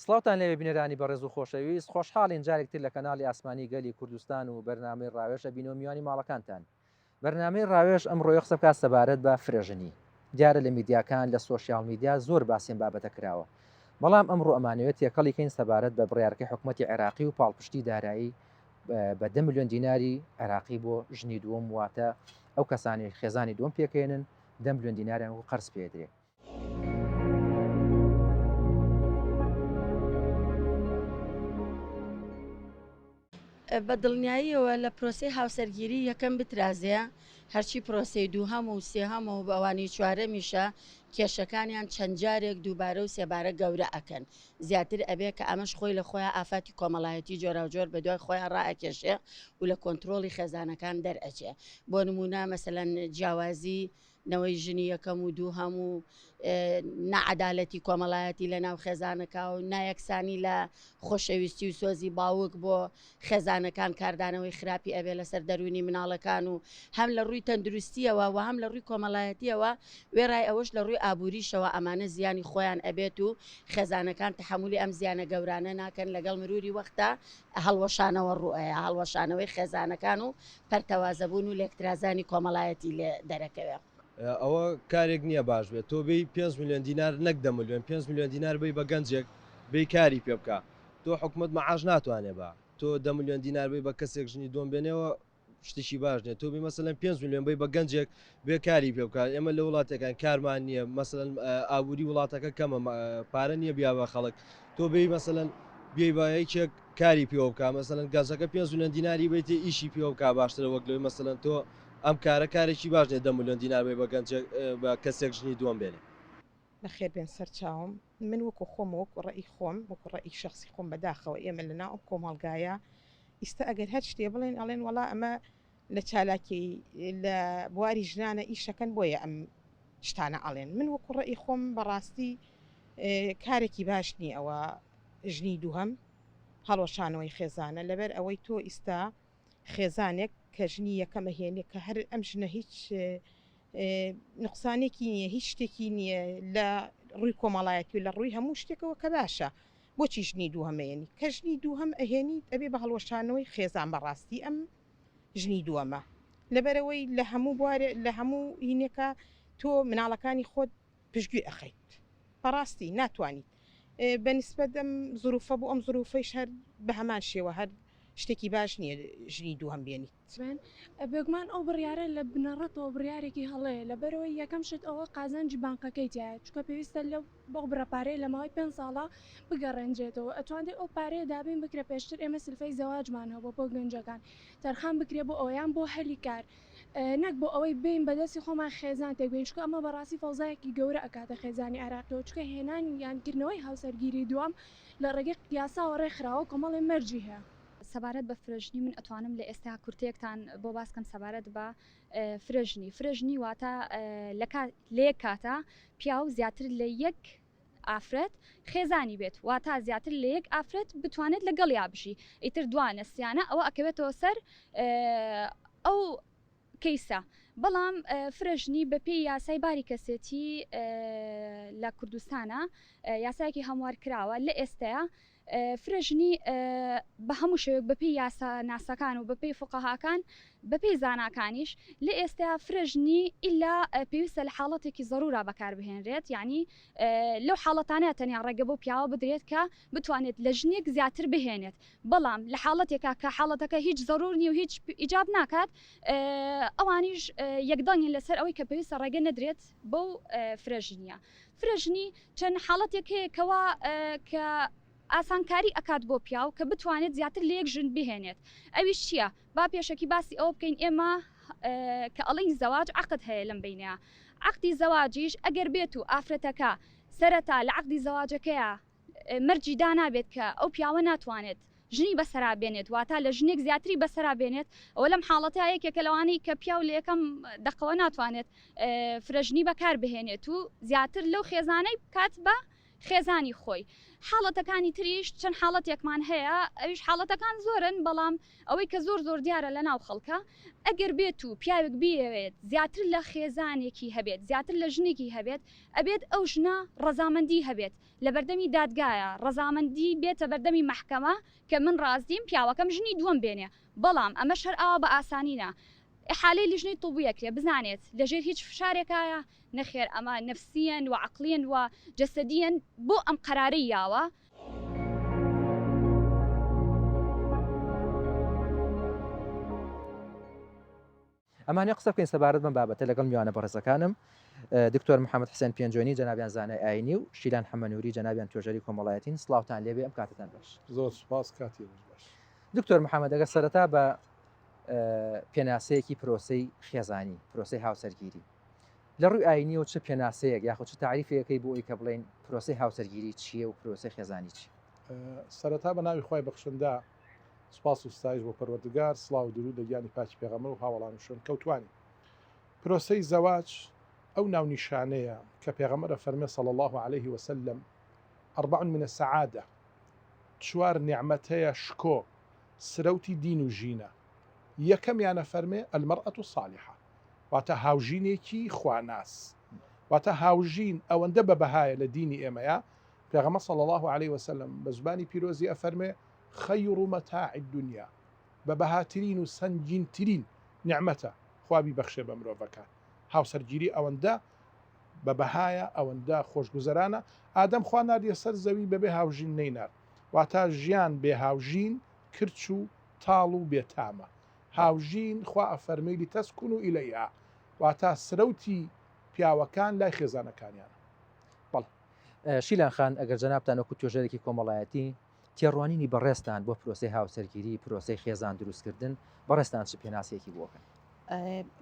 سڵاوتان لێوێ بینەرانی بەڕێز و خۆشەویست، خۆشحاڵین جارێکتر لە کەناڵی ئاسمانی گەلی کوردستان و بەرنامەی ڕاوێژە بینەوە میوانی ماڵەکانتان. بەرنامەی ڕاوێژ ئەمڕۆ قسە بکات سەبارەت بە فرێژنی. دیارە لە میدیاکان لە سۆشیال میدیا زۆر باسیێن بابەتە کراوە. بەڵام ئەمڕۆ ئەمانەوێت تێکەڵیکەین سەبارەت بە بڕیارەکەی حکوومەتی عێراقی و پاڵپشتی دارایی بە 10 ملیۆن دیناری عێراقی بۆ ژنی دووەم، واتە ئەو کەسانی خێزانی دووەم پێکێنن 10 ملیۆن دیناریان و قەرز پێدرێت. بە دڵنیاییەوە لە پرۆسی هاوسەرگیری یەکەم بترازەیە، هەرچی پرۆسی دووهەم و سێهەم و بەوانی چوارەمیشە کێشەکانیان چەند جارێک دووبارە و سێبارە گەورە ئەکەن. زیاتر ئەبێ کە ئەمەش خۆی لە خۆیان ئافاتی کۆمەڵایەتی جۆرا جۆر بە دوای خۆیان ڕائەکێشێ و لە کۆنتترۆڵی خێزانەکان دەرئەچێ. بۆ نمونە مەسەلەن جیاوازی نەوەی ژنی یەکەم و دووهەم و نەعەدالەتی کۆمەڵایەتی لە ناو خێزانەکە و نایەکسانی لە خۆشەویستی و سۆزی باوک بۆ خێزانەکان کاردانەوەی خراپی ئەبێ لەسەر دەرونی مناڵەکان و هەم لە ڕووی تەندروستیەوە و هەم لە ڕووی کۆمەڵایەتیەوە وێڕای ئەوەش لە ڕووی ئابووریشەوە ئەمانە زیانی خۆیان ئەبێت و خێزانەکان تحملی ئەم زیانە گەورانە ناکەن لەگەڵ مروری وەختە هەڵوەشانەوە ڕوئەیە هەڵوەشانەوەی خێزانەکان و پەرتەوازەبوون و لێکترازانی کۆمەڵایەتی لێ دەرەکەوێ. ئەوە کارێک نییە باش بێت تۆ بی 5 ملیۆن دینار نەک 10 ملیۆن 5 ملیۆن دینار بی بە گەنجێک بی کاری پێ بکە. تۆ حکومت مەعاش ناتوانێ بە تۆ 10 ملیۆن دینار بی بە کەسێک ژنی دۆم بێنەوە شتێکی باش نیە. تۆ بی مەسەلەن 5 ملیۆن بی بە گەنجێک بێ کاری پێ بکات. ئێمە لە وڵاتەکان کارمان نییە، مەسەلەن ئابووری وڵاتەکە کەمە، پارە نییە بیا بە خەڵک. تۆ بی مەسەلەن بێ بایەکێک کاری پێوە بکە، مەسەلەن گازەکە 5 ملیۆن دیناری بیتێ ئیشی پێوە بکە باشترە وەک لەوەی مەسەلەن تۆ ئەم کارێکی باش نیە 10 ملیۆن دینار بێ بە گەنجێک بە کەسێک ژنی دووەم بێنێ. بەخێر بێن سەرچاوم من وەکو خۆم وەکو ڕێی خۆم وەکو ڕێی شخصی خۆم بەداخەوە ئێمە لەناو ئەم کۆمەڵگایە ئیستا ئەگەر هەر شتێ بڵێن ئەڵێن وەڵا ئەمە لە چالاکی لە بواری ژنانە ئیشەکەن بۆیە ئەم شتانە ئەڵێن. من وەکو ڕێی خۆم بەڕاستی کارێکی باش نییە ئەوە ژنی دووهەم هەڵۆشانەوەی خێزانە، لەبەر ئەوەی تۆ ئیستا خێزانێک کە ژنی یەکەمە هێنێ کە هەر ئەم ژنە هیچ نقصانێکی نییە، هیچ شتێکی نییە لە ڕووی کۆمەڵایەتی و لە ڕووی هەموو شتێکەوە کە باشە. بۆچی ژنی دووهەمەیەنی کە ژنی دووهەم ئەهێنی ئەبێ بە هەڵوەشانەوەی خێزان بەڕاستی ئەم ژنی دووەمە، لەبەرەوەی لە هەموو بوارێ لە هەموو هینێکە تۆ مناڵەکانی خۆت پشتگوێ ئەخەیت. بەڕاستی ناتوانیت بەنسبەت ئەم زروفە بۆ ئەم زروفەیش هەر بە هەمان شێوە هەر شتێکی باش نییە ژنی دووهەم بێنیت. بێگومان ئەو بڕیارە لە بنەڕەتەوە بڕیارێکی هەڵەیە، لەبەرەوەی یەکەم شت ئەوە قازانجی بانکەکەی تایە، چکە پێویستە لە بۆ بڕەپارەی لە ماوەی 5 ساڵە بگەڕێنجێتەوە. ئەتوانێت ئەو پارەیە دابین بکرێ پێشتر ئێمە سلفەی زەواجمانەوە بۆ گەنجەکان تەرخان بکرێ بۆ ئەویان بۆ هەلی کار، نەک بۆ ئەوەی بین بەدەستی خۆمان خێزان تێکبین، چکە ئەمە بەڕاستی فەوزایەکی گەورە ئەکاتە خێزانی عێراقیەوە، چکە هێنانی یانکردنەوەی هاوسەرگیری دووەم لە ڕێگەی یاساوە ڕێکخراوە کۆمەڵی مەرجی هەیە. سەبارەت بە فرێژنی من ئەتوانم لە ئێستا کورتەیەکتان بۆ باسکەم سەبارەت بە فرێژنی واتە لە یەک کاتە پیاو زیاتر لە یەک ئافرەت خێزانی بێت، واتە زیاتر لە یەک ئافرەت بتوانێت لەگەڵ یا بژی، ئیتر دوانە سیانە ئەوە ئەکەوێتەوە سەر ئەو کەیسە. بەڵام فرێژنی بەپێی یاسای باری کەسێتی لە کوردستانە یاسایەکی هەموار کراوە لە ئێستەیە فرێژنی بە هەموو شێوێک بەپێی یاسا ناسەکان و بەپێی فقەهاکان بەپێی زاناکانیش لە ئێستا فرێژنی ئیلا پێویستە لە حاڵەتێکی زەرورا بەکاربهێنرێت، یعنی لەو حاڵەتانەیە تەنیا ڕێگە بۆ پیاوە بدرێت کە بتوانێت لە ژنێک زیاتر بهێنێت. بەڵام لە حاڵەتێکا کە حاڵەتەکە هیچ زەرور نیە و هیچ ئیجاب ناکات ئەوانیش یەکدانین لەسەر ئەوەی کە پێویستە ڕێگە نەدرێت بەو فرێژنیە. فرێژنی چەند حاڵەتێک هەیەکەوە کە ئاسانکاری ئەکات بۆ پیاو کە بتوانێت زیاتر لە یەک ژن بهێنێت. ئەویش چییە؟ با پێشەکی باسی ئەوە بکەین ئێمە کە ئەڵین زەواج عقد هەیە لەم بینەیە. عقدی زەواجیش ئەگەر بێت و ئافرەتەکە سەرەتا لە عقدی زەواجەکەیە مەرجی دانابێت کە ئەو پیاوە ناتوانێت ژنی بەسەرا بێنێت، واتە لە ژنێک زیاتری بەسەرا بێنێت، ئەوە لەم حاڵەتە یەکێکە لەوانەی کە پیاو لە یەکەم دەقەوە ناتوانێت فرێژنی بەکار بهێنێت و زیاتر لەو خێزانەی بکات بە خێزانی خۆی حاڵەتەکانی تریش چەند حاڵەتێکمان هەیە ئەویش حاڵەتەکان زۆرن بەڵام ئەوەی کە زۆر دیارە لە ناو خەڵکە ئەگەر بێت و پیاوێک بیەوێت زیاتر لە خێزانێکی هەبێت زیاتر لە ژنێکی هەبێت ئەبێت ئەو ژنە ڕەزامەندی هەبێت لە بەردەمی دادگایە ڕەزامەندی بێتە بەردەمی محکەمە کە من ڕاستیم پیاوەکەم ژنی دووەم بێنێ بەڵام ئەمە شەر ئاوا بە ئاسانینە حالەی لیژنەی تووبوویەکرێ بزانێت لەژێر هیچ فشارێکایە نەخێر ئەمە نفسیەن و عقلیەن و جەسەدیەن بۆ ئەم قەرارەی یاوە ئەمانە قسە بکەین سەبارەت بەم بابەتە لەگەڵ میوانە بەڕێزەکانم دکتۆر محەممەد حسێن پێنجۆنی جەنابیان زانای ئاینی و شیلان حەمەنووری جەنابیان توێژەری کۆمەڵایەتین سڵاوتان لێبێ ئەم کاتتان باش زۆر سوپاس کاتی باش دکتۆر محەممەد ئەگەر سەرەتا بە پێناسەیەکی پرۆسەی خێزانی پرۆسەی هاوسەرگیری لە ڕووی ئاینی و چه پێناسەیەک یاخود چه تعریفەکەی بۆ ئەوی کە بڵێن پرۆسەی هاوسەرگیری چییە و پرۆسەی خێزانی چی سەرەتا بە ناوی خۆی بەخشندا سوپاس و ستایش بۆ پەروەردگار سڵاو و درود لە گیانی پاکی پێغەمبەر و هاوڵان شوێن کەوتوانی پرۆسەی زەواج ئەو ناونیشانەیە کە پێغەمبەر فەرمێ صلی الله عليه وسلم 4 من السعادة 4 نیعمەتەیە شکۆ سرەوتی دین و ژینە یەکەمیانە فەرمێ المەرئەة الصالحة واتە هاوژینێکی خواناس واتە هاوژین ئەوەندە بە بەهایە لە دینی ئێمەیە پێغەمبەر صلی الله عليه وسلم بە زبانی پیرۆزی ئەفەرمێ خەیر مەتاع الدنیا بە بەهاترین و سەنگینترین نیعمەتە خوا بیبەخشێ بە مرۆڤەکان هاوسەرگیری ئەوەندە بە بەهایە ئەوەندە خۆشگوزەرانە ئادەم خوا ناردیە سەر زەوی بەبێ هاوژین نەینار واتە ژیان بێ هاوژین کرچ و تاڵ و بێتامە هاوژین خوا ئەفەرمێلی تەسکون و ئیلەیها واتە سرەوتی پیاوەکان لای خێزانەکانیان بەڵێ شیلان خان ئەگەر جەنابتان وەکو توێژەرێکی کۆمەڵایەتی تێڕوانینی بەڕێستان بۆ پرۆسەی هاوسەرگیری پرۆسەی خێزان دروستکردن بەڕێستان چ پێناسەیەکی بۆکەن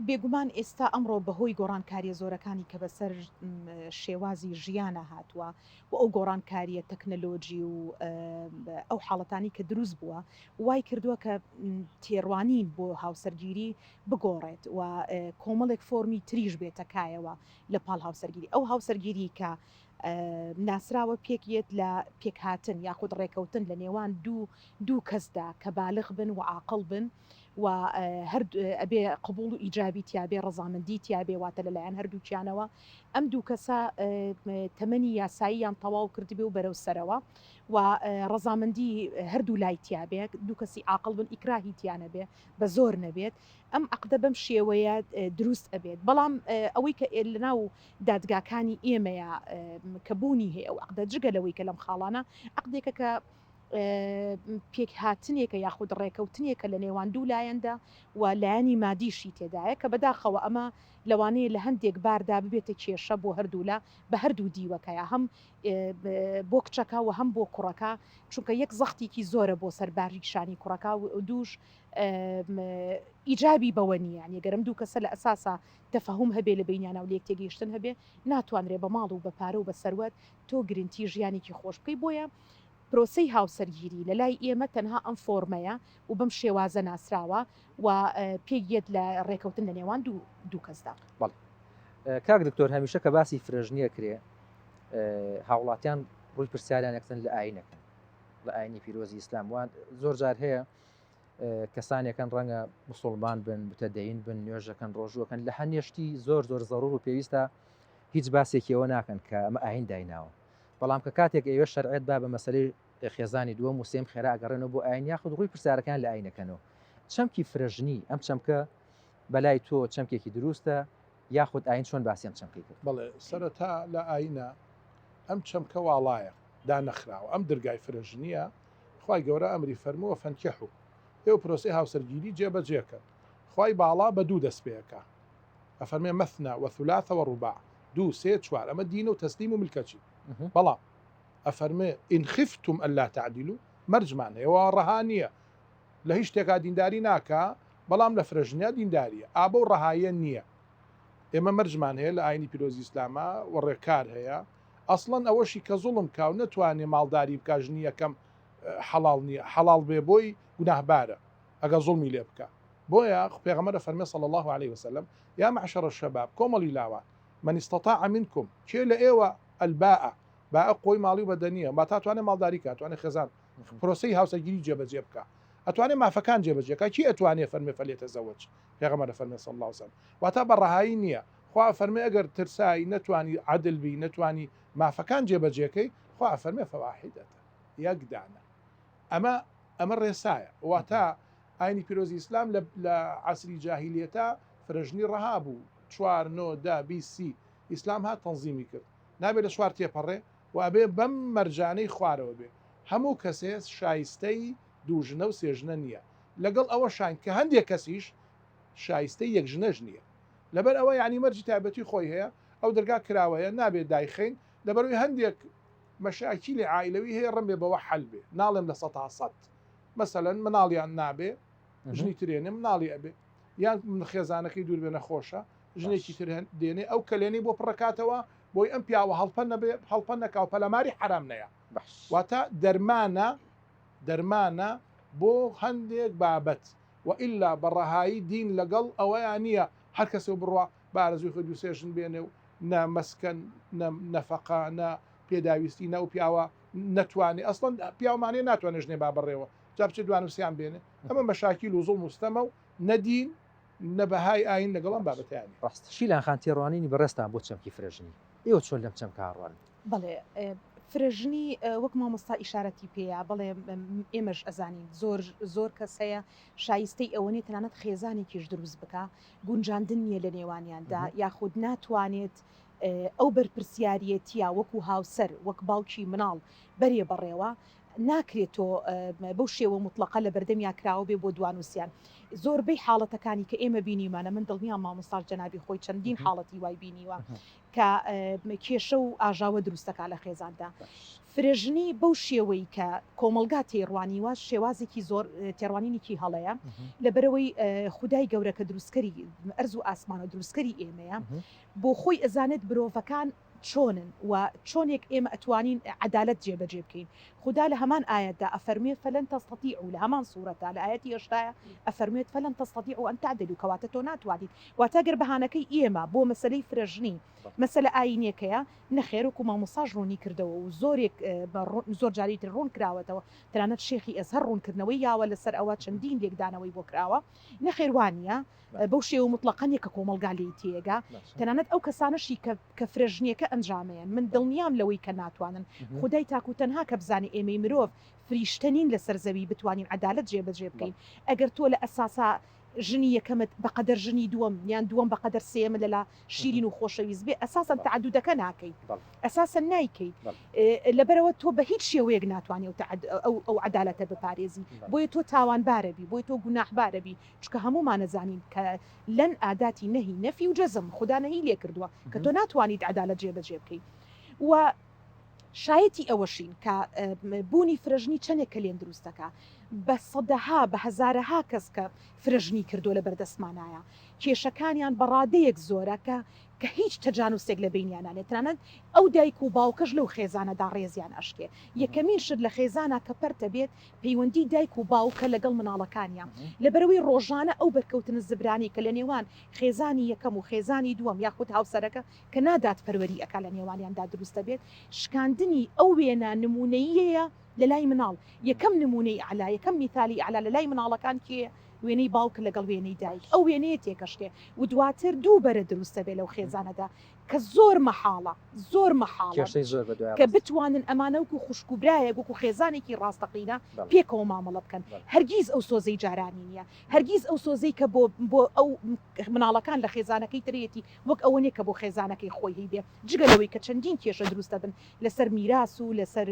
بێگومان ئێستا ئەمڕۆ بەهۆی گۆڕانکاریە زۆرەکانی کە بەسەر شێوازی ژیانە هاتووە و ئەو گۆڕانکاریە تەکنەلۆجی و ئەو حاڵەتانی کە دروست بووە وای کردووە کە تێڕوانین بۆ هاوسەرگیری بگۆڕێت و کۆمەڵێک فۆرمی تریش بێتەکایەوە لە پاڵ هاوسەرگیری ئەو هاوسەرگیری کە ناسراوە پێکیت لە پێکهاتن یاخود ڕێکەوتن لە نێوان دوو کەسدا کە بالغ بن و عاقڵ بن و هەر ئەبێ قبول و ئیجابی تیابێ ڕەزامەندی تیابێ واتە لەلایەن هەردووکیانەوە ئەم دوو کەسە تەمەنی یاساییان تەواو کردبێ و بەرەو سەرەوە و ڕەزامەندی هەردوو لای تیابێ دوو کەسی عاقڵ بن ئیکراهی تیانە بێ بە زۆر نەبێت ئەم عقدە بەم شێوەیە دروست ئەبێت بەڵام ئەوەی کە لەناو دادگاکانی ئێمەیە کە بوونی هەیە ئەو عقدە جگەلەوەی کە لەم خاڵانە عقدێکە کە پێک هاتنێکە یاخود ڕێکەوتنێکە لە نێوان دوو لایەندا و لایەنی مادیشی تێدایە کە بەداخەوە ئەمە لەوانەیە لە هەندێک باردا ببێتە کێشە بۆ هەردوولا بە هەردوو دیوەکەیە هەم بۆ کچەکە و هەم بۆ کوڕەکە چونکە یەک زەختێکی زۆرە بۆ سەرباری شانی کوڕەکە و دووش ئیجابی بەوە نیە یەگەرم دوو کەسە لە ئەساسا تەفەهوم هەبێ لە بینیانە و لێک تێگەیشتن هەبێ ناتوانرێ بە ماڵ و بە پارە و بە سەروەت تۆ گرنتی ژیانێکی خۆش بکەی بۆیە پرۆسەی هاوسەرگیری لە لای ئێمە تەنها ئەم فۆرمەیە و بەم شێوازە ناسراوە و پێگێت لە ڕێکەوتن لە نێوان دوو کەسدا بەڵ کاک دکتۆر هەمیشە کە باسی فرژنیە کرێ هاوڵاتیان ڕووی پرسیاریان یەکسەن لە ئاینەکەن لە ئاینی پیرۆزی ئیسلام وان زۆر جار هەیە کەسانێکەکەن ڕەنگە موسڵمان بن بتەدەین بن نوێژەکەن ڕۆژوەکەن لە هەنێشتی زۆر زەڕور و پێویستە هیچ باسێکیەوە ناکەن کە ئەمە ئاین دایناوە بەڵام کە کاتێک ئێوە شەرعێت با بە مەسەلەی خێزانی دووەم و سێم خێرا ئەگەڕێنەوە بۆ ئاین یاخود ڕووی پرسیارەکان لە ئاینەکەنەوە چەمکی فرژنی ئەم چەمکە بەلای تۆ چەمکێکی دروستە یاخود ئاین چۆن باسییان چەمکی کرد بەڵێ سەرەتا لە ئاینە ئەم چەمکە واڵایە دانەخراوە ئەم دەرگای فرژنیە خوای گەورە ئەمری فەرمووە فەنکیحو ئێوە پرۆسەی هاوسەرگیری جێبەجێکە خوای باڵا بە دوو دەست پێەکە ئەفەرمێ مەثنا وثلاث وڕوباع 2 3 4 ئەمە دینە و تەسلیم و ملکەچی بەڵام ئەفەرمێ ئین خفتم ئەلا تعدیلوا مەرجمان هەیەەوە ڕەها نییە لە هیچ شتێکا دینداری ناکە بەڵام لە فرژنیا دینداریە ئابە و ڕەهایە نییە ئێمە مەرجمان هەیە لە ئاینی پیرۆزی ئیسلامە و ڕێکار هەیە ئەسڵەن ئەوەشی کە زوڵم کاو نەتوانێ ماڵداری بکە ژنیەکەم حەڵاڵ نییە حەڵاڵ بێ بۆی گوناهبارە ئەگە زوڵمی لێ بکە بۆیە پێغەمبەر فەرمێ صلی الله عليه وسلم یا معشر الشباب کۆمەڵی لاوان من استطاع منكم کێ لە ئێوە الباء با ئەو قۆی ماڵی و بەدەنیە با تاتوانێت ماڵداری کات توانێت خێزان پرۆسی هاوسەرگیری جێبەجێ بکە ئەتوانێت مافەکان جێبەجێکە کی ئەتوانێت فەرمێ فەلێتە زەوج پێغەمبەر فەرمێ صلی الله علیه و سلم واتە بەڕەهایی نییە خوا فەرمێ ئەگەر ترسایی نەتوانی عادل بی نەتوانی مافەکان جێبەجێکەی خوا فەرمێ فەواحیدەتە یەک دانە ئەمە ڕێسایە واتە ئاینی پیرۆزی ئیسلام لە عەسری جاهیلیەتە فرەژنی ڕەها بوو 4 9 10 20 ئیسلام هات تەنزیمی کرد نابێت لە چوار تێپەڕێ و ئەبێ بەم مەرجانەی خوارەوە بێ هەموو کەسێ شایستەی دووژنە و سێژنە نییە لەگەڵ ئەوە شاین کە هەندێک کەسیش شایستەی یەکژنەش نییە لەبەر ئەوە یعنی مەرجی تایبەتی خۆی هەیە ئەو دەرگا کراوەیە نابێت دایخین لەبەروی هەندێک مەشاکیلی عائلەوی هەیە ڕم بێ بەوە حەل بێ ناڵێم لە 100 مەسەلەن مناڵیان نابێ ژنی ترێنێ مناڵی ئەبێ یان خێزانەکەی دوور بێ نەخۆشە ژنێکی تر دێنێ ئەو کلێنەی بۆ پڕکاتەوە بۆی ئەم پیاوە هەڵپەن نەکاو پەلەماری حرام نەیە واتە دەرمانە بۆ هەندێک بابەت وئیلا بەڕەهایی دین لەگەڵ ئەوەیان نییە هەر کەسێ بڕوا بارەزوی خۆ دووسێژن بێنێ و نە مەسکەن نەفەقا نە پێداویستی نە و پیاوە نەتوانێت ئەسڵەن پیاومانێ ناتوانێت ژنێ بابڕێەوە جا بچێت دوانوسیان بێنێ ئەمە مەشاکیل و زوڵم مستەمە و نەدین نەبەهای ئاین لەگەڵم بابەتیانی ڕاست شیلان خان تێڕوانینی بەڕێستان بۆ چەمکی فرێژنی ئێوە چۆن لەم چەم کاڕوان بەڵێ فرێژنی وەک مامۆستا ئیشارەتی پێەیە بڵێ ئێمەش ئەزانین زۆر کەس هەیە شایستەی ئەوەنێت تەنانەت خێزانێکیش دروست بکە گونجاندن نییە لە نێوانیاندا یاخود ناتوانێت ئەو بەرپرسیارەتیە وەکو هاوسەر وەک باوکی مناڵ بەرێ بەڕێوە ناکرێتۆ بەو شێوە مطلقە لە بەردەمیا کراوە بێ بۆ دوانوسیان زۆربەی حاڵەتەکانی کە ئێمە بینیمانە من دڵنیان مامۆستاژ جەنابی خۆی چەندین حاڵەتی وای بینیوە کە کێشە و ئاژاوە دروستەکە لە خێزاندا فرێژنی بەو شێوەی کە کۆمەلگا تێڕوانیوە شێوازێکی زۆر تێڕوانینێکی هەڵەیە لەبەرەوەی خودای گەورەکە دروستکەری ئەرز و ئاسمانە دروستکەری ئێمەیە بۆ خۆی ئەزانێت مرۆڤەکان چۆنن و چۆنێک ئێمە ئەتوانین عدالت جێبەجێ بکەین خدا لە هەمان ئاەتدا ئەفەرمێت فەلەن تەستەطیعوا لە هەمان سوورەتە لە ئاەتی هێشتایە ئەفەرمێت فەلەن تەستەطیعوا ئەن تعدلوا کەواتە تۆ ناتوانیت واتە گەر بەهانەکەی ئێمە بۆ مەسەلەی فرێژنی مەسەلە ئاینیەکەیە نەخێر و مامۆستاژ ڕوونی کردەوە و زۆر جاریتر ڕوون کراوەتەوە تەنانەت شێخی ئەزهەر ڕوونکردنەوەی یاوە لەسەر ئەوە چەندین لێکدانەوەی بۆ کراوە نەخێوانە بەو شێوە مطلقەنیە کە کۆمەلگا لێی تێگا تەنانەت ئەو کەسانەشی کە فرێژنیەکە ئەنجامەیەن من دڵنیام لەوەی کە ناتوانن خدای تاکو تەنها کە بزانێ ئێمەی مرۆڤ فریشتەنین لەسەر زەوی بتوانین عدالت جێبەجێ بکەین ئەگەر تۆ لە ئەساسا ژنی یەکەمت بەقەدەر ژنی دووەم یان دووەم بەقەدەر سێمە لەلا شیرین و خۆشەویست بێ ئەساسن تعدودەکە ناکەیت ئەساسن نایکەیت لەبەرەوە تۆ بە هیچ شێوەیەک ناتوانێت ئەو عدالەتە بپارێزی بۆیە تۆ تاوانبارەبی بۆی تۆ گوناحبارەبی چکە هەمومان نەزانین کە لەن ئاداتی نەهی نەفی و جەزم خدا نەهی لێ کردووە کە تۆ ناتوانیت عدالت جێبەجێ بکەیت و شایەتی ئەوەشین کە بوونی فرەژنی چەندێک کە لێن دروستەکە بە سەدەها بە هەزارەها کەس کە فرەژنی کردو لە بەردەستمانایە کێشەکانیان بەڕادەیەک زۆرە کە هیچ تەجانوسێک لە بینیانانێت تەنانەت ئەو دایک و باوکەش لەو خێزانەدا ڕێزیان ئەشکێ یەکەمین شت لە خێزانە کە پەرتە بێت پەیوەندی دایک و باوکە لەگەڵ مناڵەکانیان لەبەرەوەی ڕۆژانە ئەو بەرکەوتن زبرانی کە لە نێوان خێزانی یەکەم و خێزانی دووەم یاخود هاوسەرەکە کە نادات پەروەری ئەکا لە نێوانیاندا دروستە بێت شکاندنی ئەو وێنە نمونەیەیە لە لای مناڵ یەکەم نمونەی علا یەکەم میثالی علا لە لای مناڵەکان کێ وێنەی باوک لەگەڵ وێنەی دایک ئەو وێنەیە تێکەشتێ و دواتر دوو بەرە دروستە بێ لەو خێزانەدا کە زۆر مەحاڵە کە بتوانن ئەمانەوەکو خوشکوبرایە وەکو خێزانێکی ڕاستەقینە پێکەوە مامەڵە بکەن هەرگیز ئەو سۆزەی جارانی نییە هەرگیز ئەو سۆزەی کە بۆ ئەو مناڵەکان لە خێزانەکەی ترێتی وەک ئەوەنێ کە بۆ خێزانەکەی خۆی هەیبێ جگەلەوەی کە چەندین کێشە دروستە بن لەسەر میراس و لەسەر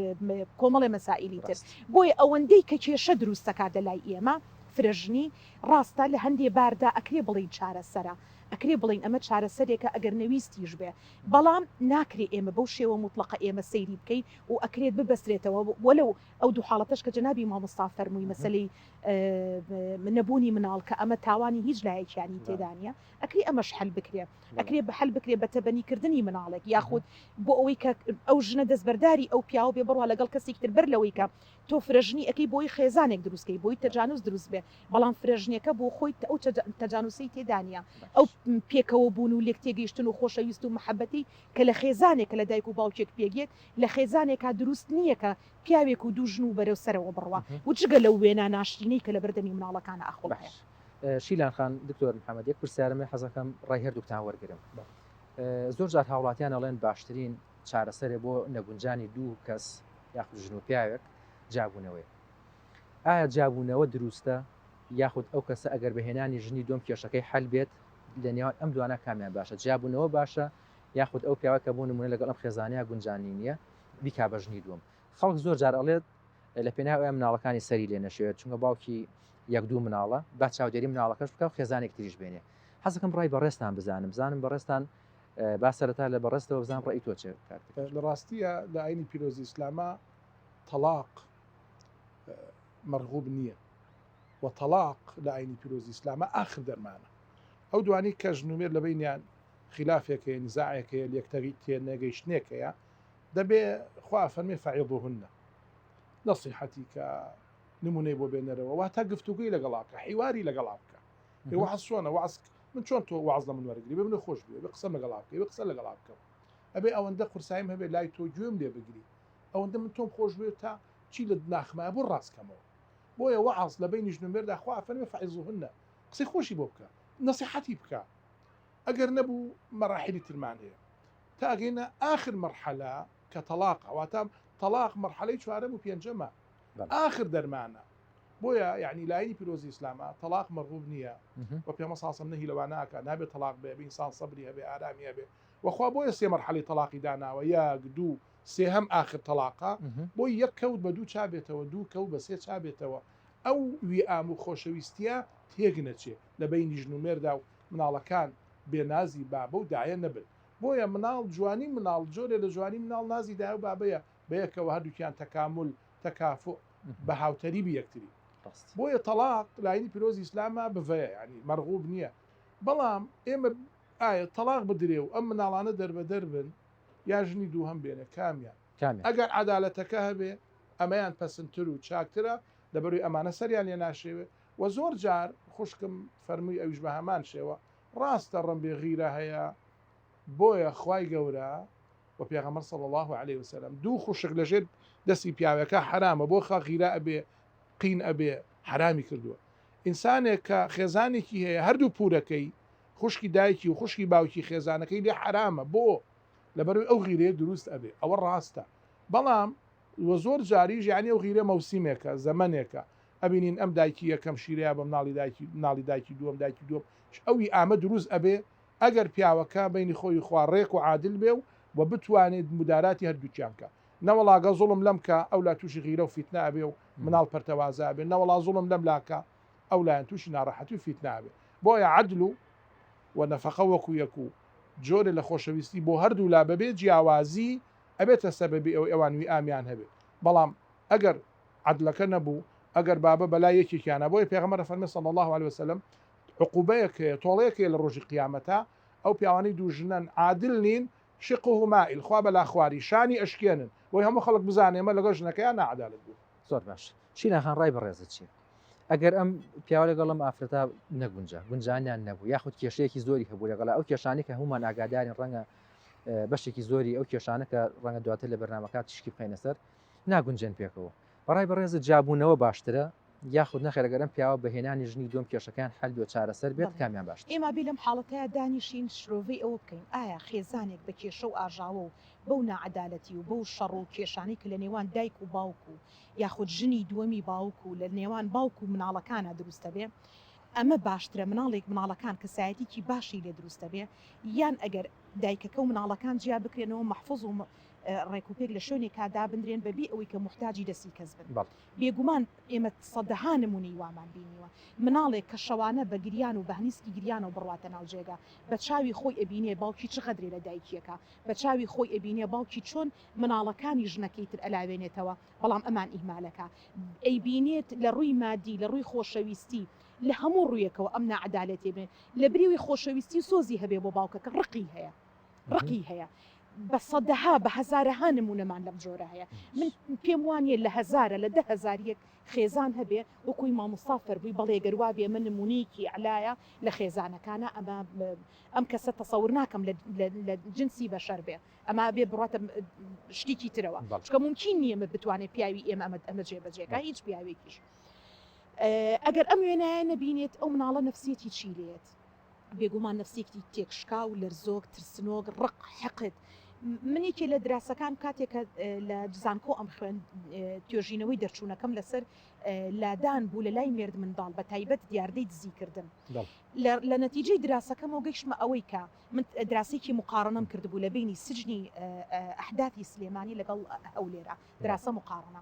کۆمەڵی مەسائلی تر بۆیە ئەوەندەی کە کێشە دروستەکات لەلای ئێمە فرەژنی ڕاستە لە هەندێ باردا ئەکرێ بڵین چارەسەرە ئەکرێ بڵین ئەمە چارەسەرێکە ئەگەر نەویستیش بێ بەڵام ناکرێ ئێمە بەو شێوە مطلقە ئێمە سەیری بکەین و ئەکرێت ببەسترێتەوە وەلەو ئەو دوو حاڵەتەش کە جەنابی مامۆستا فەرمووی مەسەلەی نەبوونی مناڵ کە ئەمە تاوانی هیچ لایەکیانی تێدانە ئەکری ئەمەش حل بکرێ ئەکرێ بە حل بکرێ بە تەبەنیکردنی مناڵێک یاخود بۆ ئەوەی کە ئەو ژنە دەستبەرداری ئەو پیاوە بێ بڕوا لەگەڵ کەسێک تر بەر لەوەی کە تۆ فرەژنی ئەەکەی بۆی خێزانێک دروستکەی بۆی تەجانوس دروست بێ بێ بەڵام فرێژنیەکە بۆ خۆی ئەو تەجانوسی تێدانە ئەو پێکەوە بوون و لێک تێگەیشتن و خۆشەویست و محەبەتی کە لە خێزانێکە لە دایک و باوکێک پێگێت لە خێزانێکا دروست نییە کە پیاوێک و دوژن و بەرەو سەرەوە بڕوە و جگە لەو وێنە ناشرینەی کە لە بەردەمی مناڵەکانە ئەخۆ شیلان خان دکتۆر محەممەد یەک پرسیارمە حەزەکەم ڕای هەردووکتان وەرگرم زۆر جار هاوڵاتیان ئەڵێن باشترین چارەسەرێ بۆ نەگونجانی دوو کەس یاخود ژن و پیاوێک جابوونەوەی ئایا جابوونەوە دروستە یاخود ئەو کەسە ئەگەر بەهێنانی ژنی دۆم کێشەکەی حل بێت لە نێوان ئەم دوانە کامیان باشە جابوونەوە باشە یاخود ئەو پیاوە کە بوون نمونە لەگەڵ ئەم خێزانەیە گونجانی نییە بیکا بە ژنی دوم خەڵک زۆر جار ئەڵێت لە پێناو ئەم مناڵەکانی سەری لێ نەشێت چونکە باوکی یەک دوو مناڵە با چاودێری مناڵەکەش بکە و خێزانێک تریش بێنێ حەزەکەم ڕای بەڕێستان بزانم بەڕێستان با سەرەتا لە بەڕێستەوە بزانم ڕێی تۆ چێ لە ڕاستیە لە ئاینی پیرۆزی ئیسلامە تەلاق مەرغوب نییە و تەلاق لە ئاینی پیرۆزی ئیسلامە ئاخر دەرمانە ئەو دوانی کە ژنومێر لە بینیان خلافێکەیە نزاعێکەیە لەکتەری تێنەگەیشتنێکەیە دەبێ خوا فەرمێ فەعیضوهن نەسیحەتی کە نمونەی بۆ بێنەرەوە وا تا گفتوگوی لەگەڵا بکە حیواری لەگەڵا بکە ئێوە حەسۆنە وعسک من چۆن تۆ واز لە من وەرگری بێ منە خۆش بێ بە قسە لەگەڵا بکە بە قسە لەگەڵا بکە ئەبێ ئەوەندە قورسایم هەبێ لای تۆ گوێم لێ بگری ئەوەندە من تۆم خۆش بێ تا چی لە ناخمایە بۆ ڕاستکەمەوە بۆیە وعز لە بینی ژنومێردا خوا فەرمێ فەعیضوهن قسەی خۆشی بۆ بکە نەسیحەتی بکە ئەگەر نەبوو مەراحلی ترمان هەیە تا ئەگەینە آخر مەرحەلە کە تەلاق واتە تەلاق مەرحەلەی چوارەم و پێنجەمە آخر دەرمانە بۆیە یعنی لایەنی پیرۆزی ئیسلامە تەلاق مەرغوب نییە و پێمە ساسم نەهی لەوانە ناکە نابێت تەلاق بێ ئینسان سەبری هەبێ ئارامی هەبێ وەخوا بۆیە سێ مەرحەلی تەلاقی داناوە یەک دوو سێهەم آخر تەلاقا بۆی یەک کەوت بە دوو چابێتەوە دوو کەوت بە سێ چابێتەوە ئەو ویئام و خۆشەویستیە تێک نەچێ لە بینی ژنومێردا و مناڵەکان بێنازی بابە و دایە نەبن بۆیە مناڵ جوانی مناڵ جۆرێ لە جوانی مناڵ نازی دای و بابەیە بەیەکەوە هەردووکیان تەکامل تەکافؤ بە هاوتەری بە یەکتری بۆیە تەلاق لایەنی پیرۆزی ئیسلامە بڤەیە ینی مەرغوب نییە بەڵام ئێمە ئایا تەلاق بدرێ و ئەم مناڵانە دەربەدەر بن یا ژنی دوو هەم بێنە کامیان ئەگەر عەدالەتەکە هەبێ ئەمەیان پەسنتر و چاکترە لەبەروی ئەمانە سەریان لێ ناشێوێ و زۆر جار خوشکم فەرمووی ئەویش بە هەمان شێوە ڕاستە ڕەنبێ غیرە هەیە بۆیە خوای گەورە و پێغەمبەر صلی الله عليه وسلم دوو خوشک لەژێر دەستی پیاوەکە حرامە بۆ خە غیرە ئەبێ قین ئەبێ حرامی کردووە ئینسانێک کە خێزانێکی هەیە هەردوو پورەکەی خوشکی دایکی و خوشکی باوکی خێزانەکەی لێ حرامە بۆ لەبەروی ئەو غیرەیە دروست ئەبێ ئەوە ڕاستە بەڵام وە زۆر جاریش یعنی ئەو غیرە مەوسیمێکە زەمنێکە ئەبینین ئەم دایکی یەکەم شیرەیە بە مناڵی دایکی دووەم دایکی دووەم ئەوی ئامە دروست ئەبێ ئەگەر پیاوەکە بینی خۆی خواڕێک و عادل بێ و بتوانێت مداراتی هەردووکیان کە نەوەڵاگە زوڵم لەم کە ئەو لا تووشی غیرە و فیتنا ئەبێ و مناڵ پەرتەوازە بێ نەوەڵا زوڵم لەم لاکە ئەو لایەن تووشی ناڕەحەتی و فیتنا بێ بۆیە عەدل و نەفەقە وەکو یەک و جۆرە لە خۆشەویستی بۆ هەردوو لا بەبێ جیاوازی ئەبێتە سەبەبی ئەو ئەوانوی ئامیان هەبێ بەڵام ئەگەر عەدلەکە نەبوو ئەگەر بابە بەلای یەکێکیانە بۆیە پێغەمبەر فەرمێ صلی الله عليه وسلم عقوبەیەکەیە تۆڵەیەکەیە لە ڕۆژی قیامەتە ئەو پیاوانەی دوو ژنن عادل نین شقه مائل خوا بەلا خواری شانی ئەشکێنن بۆی هەموو خەڵک بزانێمە لەگەڵ ژنەکەیان نەعەدالەت بوو زۆر باش شیناخان ڕای بەڕێزت چیە ئەگەر ئەم پیاوە لەگەڵم ئافرەتا نەگونجە گونجانیان نەبوو یاخود کێشەیەکی زۆری هەبوو لەگەڵا ئەو کێشانی کە هەمومان ئاگادارین ڕەنگە بەشێکی زۆری ئەو کێشانە کە ڕەنگە دواتر لە بەرنامەکە تشکی بخەینە سەر ناگونجێن پێکەوە بەڕای بەڕێزت جابوونەوە باشترە یاخود نەخێرەگەرم پیاوە بەهێنانی ژنی دوم کێشەکان حل بێ چارەسەر بێت کامیان باش ئێمە بی لەم حاڵەتەیە دانیشین شرۆڤی ئەوە بکەین ئایا خێزانێک بە کێشە و ئاژاوە و بەو نەعەدالەتی و بەو شەڕ و کێشانی کە لە نێوان دایک و باوک و یاخود ژنی دووەمی باوک و لە نێوان باوک و مناڵەکانە دروستە بێ ئەمە باشترە مناڵەکان کەسایەتێکی باشی لێ دروستە بێ یان ئەگەر دایکەکە و مناڵەکان جیا بکرێنەوە محفوظ و ڕێکوپێک لە شوێنێک کادا بندرێن بەبێ ئەوەی کە محتاجی دەستی کەس بن بێگومان ئێمە سەدەها نمونەی وامان بینیوە مناڵێک کە شەوانە بە گریان و بەهنیسکی گریانە و بڕواتە ناوجێگا بە چاوی خۆی ئەبینێ باوکی چ قەدرێ لە دایکیەکە بە چاوی خۆی ئەبینێ باوکی چۆن مناڵەکانی ژنەکەی تر ئەلاوێنێتەوە بەڵام ئەمان ئیهمالەکە ئەیبینێت لە ڕووی مادی لە ڕووی خۆشەویستی لە هەموو ڕوویەکەوە ئەم نەعەدالەتێ بێ لە بریوی خۆشەویستی سۆزی هەبێ بۆ باوکەکە ڕقی هەیە بە سەدەها بە هەزارەها نمونەمان لەم جۆرە هەیە من پێم وانە لە هەزارە لە 10,000 خێزان هەبێ وەکوی مامۆستا فەرمووی بەڵێ گەروا بێ من نمونەیەکی علایە لە خێزانەکانە ئەم کەسە تەسەور ناکەم لە جنسی بەشەر بێ ئەما بێ بڕاتە شتێکی ترەوە چکە ممکن نییە من بتوانێت پیاوی ئێمە ئەمە جێبەجێکە هیچ پیاوێکیش ئەگەر ئەم وێنایە نەبینێت ئەو مناڵە نفسیەتی چی لێت بێگومان نفسیەتی تێکشکا و لەرزۆک ترسنۆک ڕق حەقت منێکی لە دراسەکان کاتێکە لە جزانکۆ ئەم خوێن توێژینەوەی دەرچوونەکەم لەسەر لادان بوو لە لای مێرد منداڵ بە تایبەت دیاردەی دزیکردن لە نەتیجەی دراسەکەمەوە گەیشتمە ئەوەی کە من دراسێکی مقارنەم کردبوو لە بینی سجنی ئەحداثی سلێمانی لەگەڵ هەولێرە دراسە مقارنە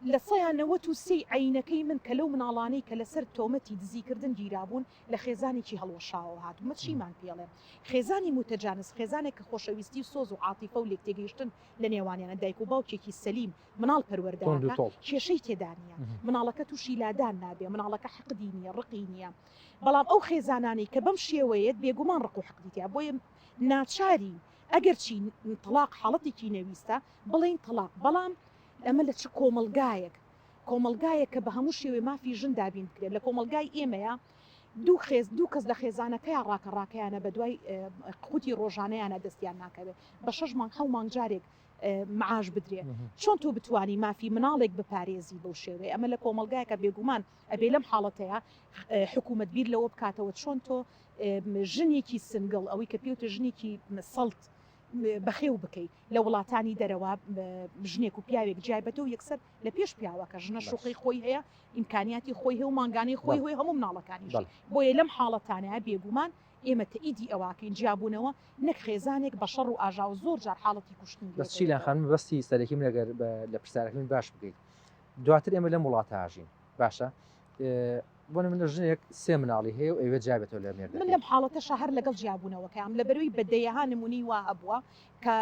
لە 193 عینەکەی من کە لەو مناڵانەی کە لەسەر تۆمەتی دزیکردن گیرابوون لە خێزانێکی هەڵوەشاوە هاتوومە چیمان پێڵێ خێزانی متەجانس خێزانێک کە خۆشەویستی سۆز و عاتیفە و لێکتێگەیشتن لە نێوانیانە دایک و باوکێکی سەلیم مناڵ پەروەردەکە کێشەی تێدانە مناڵەکە تووشی لادان نابێ مناڵەکە حەقدی نییە ڕقی نییە بەڵام ئەو خێزانانی کە بەم شێوەیەت بێگومان ڕق و حەقدیتیا بۆیە ناچاری ئەگەر چی تەلاق حاڵەتێکی نەویستە بڵێن تەلاق بەڵام ئەمە لە چ کۆمەلگایە کە بە هەموو شێوێ مافی ژن دابین بکرێت لە کۆمەلگای ئێمەیە دوو کەس لە خێزانەکەیان ڕاکەڕاکەیانە بە دوای قوتی ڕۆژانەیانە دەستیان ناکەوێت بە 6 مانگ 7 مانگ جارێک معاش بدرێت چۆن تۆ بتوانی مافی مناڵێک بپارێزی بەو شێوێ ئەمە لە کۆمەلگایەکە بێگومان ئەبێ لەم حاڵەتەیە حکوومەت بیر لەوە بکاتەوە چۆن تۆ ژنێکی سنگڵ ئەوەی کە پێوتە ژنێکی سەڵت بەخێو بکەیت لە وڵاتانی دەرەوە ژنێک و پیاوێک جیایبەتەوە یەکسەر لە پێش پیاوەکە ژنە شوقی خۆی هەیە ئیمکانیاتی خۆی هەیە و ماگانی خۆی هۆی هەموو مناڵەکانی بۆیە لەم حاڵەتانەیە بێگومان ئێمە تەئیدی ئەواکەین جیابوونەوە نەک خێزانێک بە شەڕ و ئاژا و زۆر جار حاڵەتی کوشتنی بەس چیلان خانم بەستی سەرەکیم لەگەر لە پرسیارەکەم باش بکەیت دواتر ئێمە لەم وڵاتە ئاژین باشە بۆ من ژنێک 3 مناڵی هەیە و ئەوێ جیابێتەوە لە مێردە من لەم حاڵەتە شەهر لەگەڵ جیابوونەوەکەم لە بەروی بەدەیەها نمونی وا هەبووە کە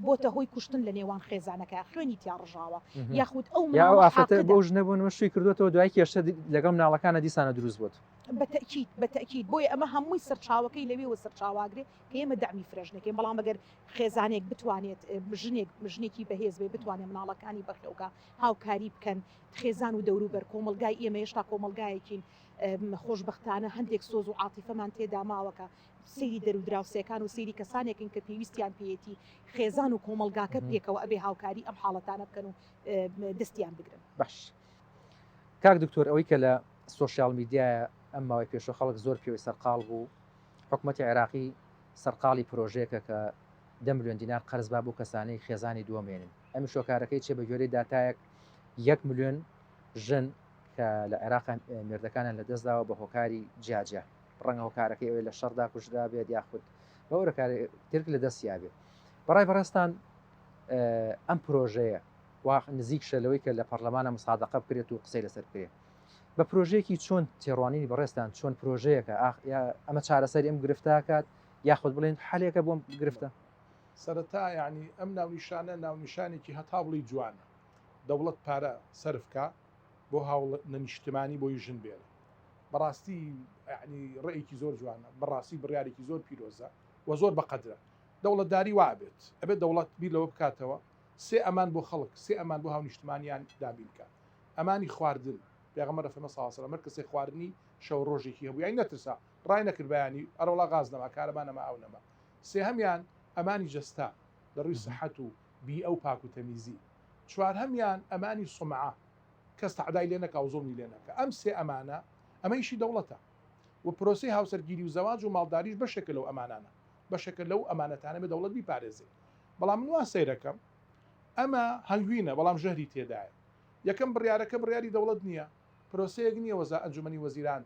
بۆتە هۆی کوشتن لە نێوان خێزانەکە خوێنی تیا ڕژاوە یاخود ئەو ئافرەتە بۆ ژنە بوون شوی کردوێتەوە دوای کێشە لەگەڵ مناڵەکانە دیسانە دروست بووت بەتەکیید بۆیە ئەمە هەمووی سەرچاوەکەی لەوێوە سەرچاواگرێ کە ئێمە دامی فرەژنەکەین بەڵام ئەگەر خێزانێک بتوانێت ژنێکی بەهێز بێ بتوانێت مناڵەکانی بەخێوکە هاوکاری بکەن خێزان و دەوروبەر کۆمەلگای ئێمە هێشتا کۆمەلگایەکین خۆشببختانە هەندێک سۆز و عاتیفەمان تێدا ماوەکە سەیری دەرودراوسەکان و سەیری کەسانێکن کە پێویستیان پێیەتی خێزان و کۆمەلگاکە پێکەوە ئەبێ هاوکاری ئەم حاڵەتانە بکەن و دەستیان بگرن باش کاک دکتۆر ئەوەی کە لە سۆشیال میدیایە ئەم ماوەی پێشۆ خەڵک زۆر پێوەی سەرقاڵ بوو حکوومەتی عێراقی سەرقاڵی پرۆژەیەکە کە 10 ملیۆن دینار قەرزبا بۆ کەسانەی خێزانی دووەمێنن ئەمی شۆکارەکەی چێ بە گوێرەی داتایەک 1 ملیۆن ژن کە لە عێراق مێردەکانە لە دەستداوە بە هۆکاری جیاجە ڕەنگە هۆکارەکەی ئەوەی لە شەردا کوژرا بێت یاخود بەورە ترک لە دەستیا بێت بەڕای بەڕێستان ئەم پرۆژەیە نزیک شەلەوەی کە لە پەرلەمانە مسادقە بکرێت و قسەی لەسەر بکرێت بە پرۆژەیەکی چۆن تێڕوانینی بەڕێستان چۆن پرۆژەیەکە ئەمە چارەسەری ئەم گرفتاکات یاخود بڵێن حالێکە بۆم گرفتە سەرەتا یعنی ئەم ناونیشانە ناونیشانێکی هەتا بڵی جوانە دەوڵەت پارە سەرفکە بۆ هاوڵ نەنیشتمانی بۆی ژن بێت بەڕاستی ینی ڕێیکی زۆر جوانە بەڕاستی بڕیارێکی زۆر پیرۆزە و زۆر بەقەدرە دەوڵەتداری وابێت ئەبێت دەوڵەت بیر لەوە بکاتەوە 3 ئەمان بۆ خەڵک 3 ئەمان بۆ هاونیشتمانیان دابینکە ئەمانی خواردن پێغەمبەر فەرمە صلی الله علیه و سلم کەسێک خواردنی شەو ڕۆژێکی هەبوو یانی نەترسا ڕای نەکرد بەیانی ئەرەوڵا غاز نەما کارەمانەمە ئەو نەما سێهەمیان ئەمانی جەستا لەڕووی سەحەت و بی ئەو پاک و تەمیزی چوارهەمیان ئەمانی سومعە کەس تەعدای لێ نەکا و زوڵمی لێ نەکە ئەم 3 ئەمانە ئەمەیشی دەوڵەتە و پرۆسی هاوسەرگیری و زەواج و ماڵداریش بەشێکە لەو ئەمانانە بەشێکە لەو ئەمانەتانە بە دەوڵەت بیپارێزێ بەڵام من وا سەیرەکەم ئەمە هەنگوینە بەڵام ژەهری تێدایە یەکەم بڕیارەکە بڕیاری دەوڵەت نییە پرۆسەیەک نییە ئەنجومەنی وەزیران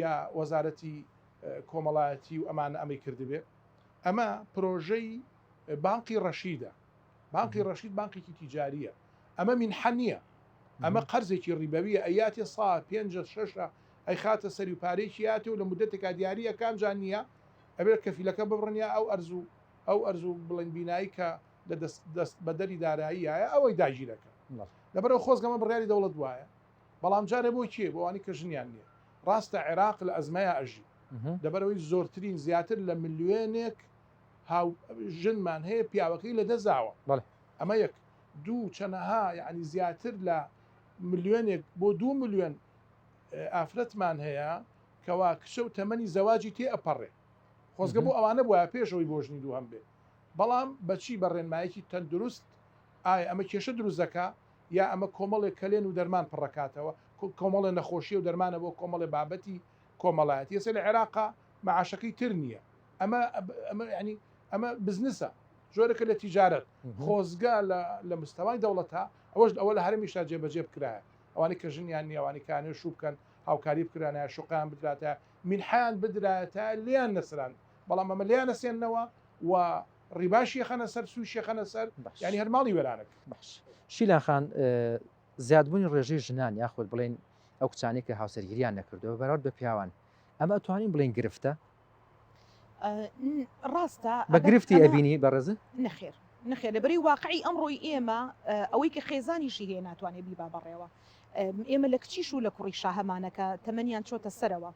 یا وەزارەتی کۆمەڵایەتی و ئەمانە ئەمەی کردبێ ئەمە پرۆژەی بانقی ڕەشیدە بانقی ڕەشید بانقێکی تیجاریە ئەمە منحە نییە ئەمە قەرزێکی ڕیبەویە ئەیاتی سا 5-6 ئەی خاتە سەری و پارێکی یاتی و لە مدەتێکا دیاریە کامجان نییە ئەبێت کەفیلەکە ببڕنیا ئەو ئەرزوو بڵێن بینایی کە لە دەست بەدەری داراییایە ئەوەی داگیرەکە لەبەرەوە خۆزگەمە بڕیاری دەوڵەت وایە بەڵام جارێ بۆ کێ بۆوانی کە ژنیان نییە ڕاستە عێراق لە ئەزمەیە ئەژی لەبەرەوەی زۆرترین زیاتر لە ملیۆنێک هاو ژنمان هەیە پیاوەکەی لە دەزاوە بەڵێ. ئەمە یەک دوو چەنەها یعنی زیاتر لە ملیۆنێک بۆ 2 ملیۆن ئافرەتمان هەیە کەوا کچە و تەمەنی زەواجی تێ ئەپەڕێ خۆزگە بۆ ئەوانە بووە پێشەوەی بۆ ژنی دوو هەم بێ بەڵام بەچی بە ڕێنمایەکی تەندروست ئایا ئەمە کێشە دروستەکە یا ئەمە کۆمەڵێک کەلێن و دەرمان پڕەکاتەوە کۆمەڵێ نەخۆشیە و دەرمانە بۆ کۆمەڵێ بابەتی کۆمەڵایەتی ێستا لە عێراقا معاشەکەی تر نییە ئەمە ینی ئەمە بزنسە جۆرەکە لە تیجارەت خۆزگا لە مستەوای دەوڵەتە ئەوەش ئەوە لە هەرمیشتا جێبەجێ بکرایە ئەوانی کە ژنیان نیەوانی کانێ شوو بکەن هاوکاری بکرانە شوقیان بدراتە منحیان بدراتە لیان نەسران بەڵام ئەمە لیان نەسێننەوە و ڕیباشی خەنە سەر سووشی خەنە سەر ینی هەرماڵی وێرانێک باش شیلان خان زیادبوونی ڕێژەی ژنان یاخود بڵێن ئەو کچانی کە هاوسەرگیریان نەکردەوە بەراورد بە پیاوان ئەمە ئەتوانین بڵێن گرفتە ڕاستە بە گرفتی ئەبینی بەڕێزە نەخێر نەخێر لەبەری واقعی ئەمڕۆی ئێمە ئەوەی کە خێزانیشی هەیە ناتوانێت بیبا بەڕێوە ئێمە لە کچیش و لە کوڕی شاهەمانەکە تەمەنیان چۆتە سەرەوە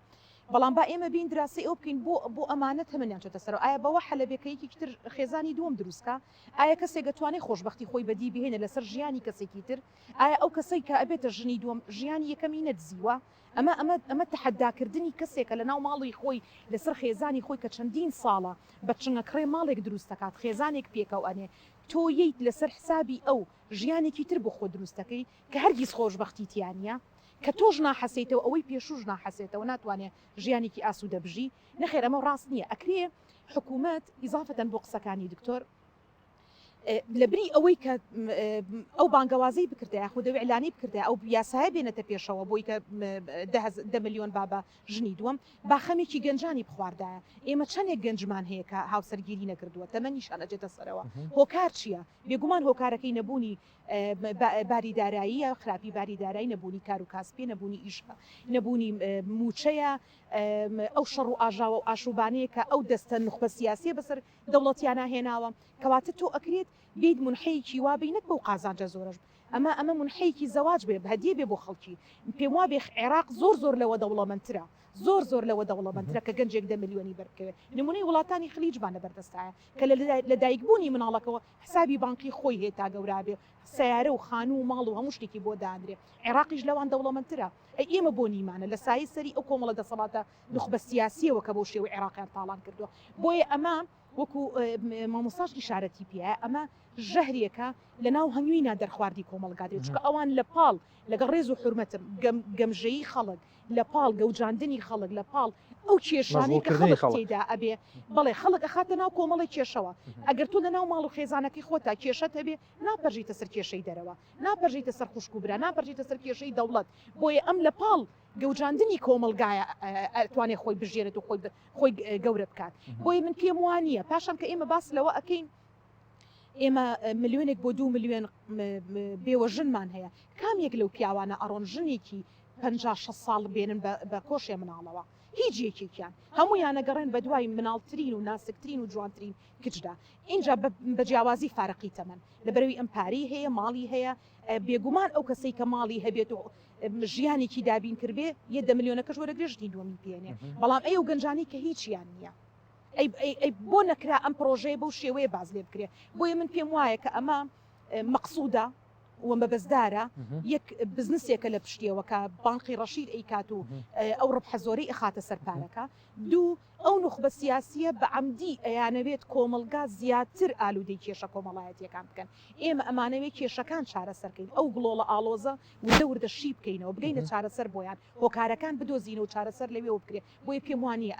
بەڵام با ئێمە بین دراسی ئەو بکەین بۆ ئەمانە تەمەنیان چۆتە سەرەوە ئایا بەوە حەلەبێکەیەکی تر خێزانی دووەم دروستکە ئایا کەسێک دەتوانێت خۆشببختی خۆی بەدی بهێنە لەسەر ژیانی کەسێکی تر ئایا ئەو کەسەی کە ئەبێتە ژنی دووەم ژیانی یەکەمی نەدزیوە ئەمە تەحەداکردنی کەسێکە لە ناو ماڵی خۆی لەسەر خێزانی خۆی کە چەندین ساڵە بە چنگەکڕێ ماڵێک دروستەکات خێزانێک پێکەوە ئەنێ تۆ ییت لەسەر حسابی ئەو ژیانێکی تر بۆ خۆ دروستەکەی کە هەرگیز خۆشببختی تیانە کە تۆژ ناحەسێتەوە ئەوەی پێشوش ناحەسێتەوە ناتوانێت ژیانێکی ئاسوودە بژی نەخێر ئەمە ڕاست نییە ئەکرێ حکوومەت ئیزافەتەن بۆ قسەکانی دکتۆر لەبری ئەوەی کە ئەو بانگەوازەی بکردە یاخودەوە ئەلانی بکردە ئەو یاسایە بێنێتە پێشەوە بۆی کە 10 ملیۆن بابە ژنی دووەم باخەمێکی گەنجانی بخواردایە ئێمە چەندێک گەنجمان هەیە کە هاوسەرگیری نەکردووە تەمەنیشان ئەجێتە سەرەوە هۆکار چییە بێگومان هۆکارەکەی نەبوونی باریداراییە خراپی باریدارایی نەبوونی کار و کاسپی نەبوونی ئیشە نەبوونی موچەیە ئەو شەڕ و ئاژاوە و ئاشوبانەیە کە ئەو دەستە نخبە سیاسیە بەسەر دەوڵەتیانە هێناوە کەواتە تۆ ئەکرێت بیت منحەیەکی وابی نەک بەو قازانجە زۆرش ئەمە منحەیەکی زەواج بێ هەدیە بێ بۆ خەڵکی پێم وا بێ عێراق زۆر لەوە دەوڵەمەندترە زۆر لەوە دەوڵەمەندترە کە گەنجێک 10 ملیۆنی بەرکەوێت نمونەی وڵاتانی خلیجمان لەبەردەستایە کە لە دایکبوونی مناڵەکەەوە حسابی بانقی خۆی هەیە تا گەورابێ سیارە و خانوو و ماڵ و هەموو شتێکی بۆ دادرێ عێراقیش لەوان دەوڵەمەندترە ئێمە بۆ نیمانە لە سایی سەری ئەو کۆمەڵە دەسەڵاتە نخبە سیاسیەوە کە بۆ شێوەی عێراقیان تاڵان کردووە بۆیە ئەمە وەکو مامۆستاش ئیشارەتی پێە ئەمە ژەهرێکە لە ناو هەنگوینە دەرخواردی کۆمەڵگادرێت چکە ئەوان لە پاڵ لەگەڵ ڕێز و حرمەتم گەمژەیی خەڵک لە پاڵ گەوجاندنی خەڵک لە پاڵ ئەو کێشانەی کە خەڵک تێدا ئەبێ بەڵێ خەڵک ئەخاتە ناو کۆمەڵی کێشەوە ئەگەر تۆ لە ناو ماڵ و خێزانەکەی خۆتا کێشەت هەبێ ناپەرژیتە سەر کێشەی دەرەوە ناپەرژیتە سەر خوشکوبرا ناپەرژیتە سەر کێشەی دەوڵەت بۆیە ئەم لە پاڵ گەوجاندنی کۆمەلگایە ئەتوانێت خۆی بژێرێت و خۆی گەورە بکات بۆی من پێم وانە پاشان کە ئێمە باس لەوە ئەەکەین ئێمە ملیۆنێک بۆ 2 ملیۆن بێوە ژنمان هەیە کامێک لەو پیاوانە ئەڕۆن ژنێکی 56 ساڵ بێنن بە کۆشێ مناڵەوە هیچ یەکێکیان هەمویان نەگەڕێن بە دوای مناڵترین و ناسکترین و جوانترین کچدا اینجا بە جیاوازی فارقی تەمەن لەبەرەوەی ئەمپاری هەیە ماڵی هەیە بێگومان ئەو کەسەی کە ماڵی هەبێت و ژیانێکی دابین کردبێ 10 ملیۆنەکەش وەرەگرژتی دووەمی پێێنێ بەڵام ئەو گەنجانی کە هیچیان نییە بۆ نەکرا ئەم پرۆژەیە بەو شێوەیە باز لێ بکرێ بۆیە من پێم وایە کە ئەمە مەقسوودە ومە بەزدارە یەک بزنسێکە لە پشتیەوە کە بانقی ڕەشید ئەیکات و ئەو ڕبحە زۆرەی ئەخاتە سەرپارەکە دوو ئەو نخبە سیاسیە بە عەمدی ئەیانەوێت کۆمەلگا زیاتر ئالوودەی کێشە کۆمەڵایەتیەکان بکەن ئێمە ئەمانەوێت کێشەکان چارەسەرکەین ئەو گڵۆڵە ئالۆزە وردە شی بکەینەوە بگەینە چارەسەر بۆیان هۆکارەکان بدۆزینە و چارەسەر لەوێ بکرێت بۆیە پێم وانە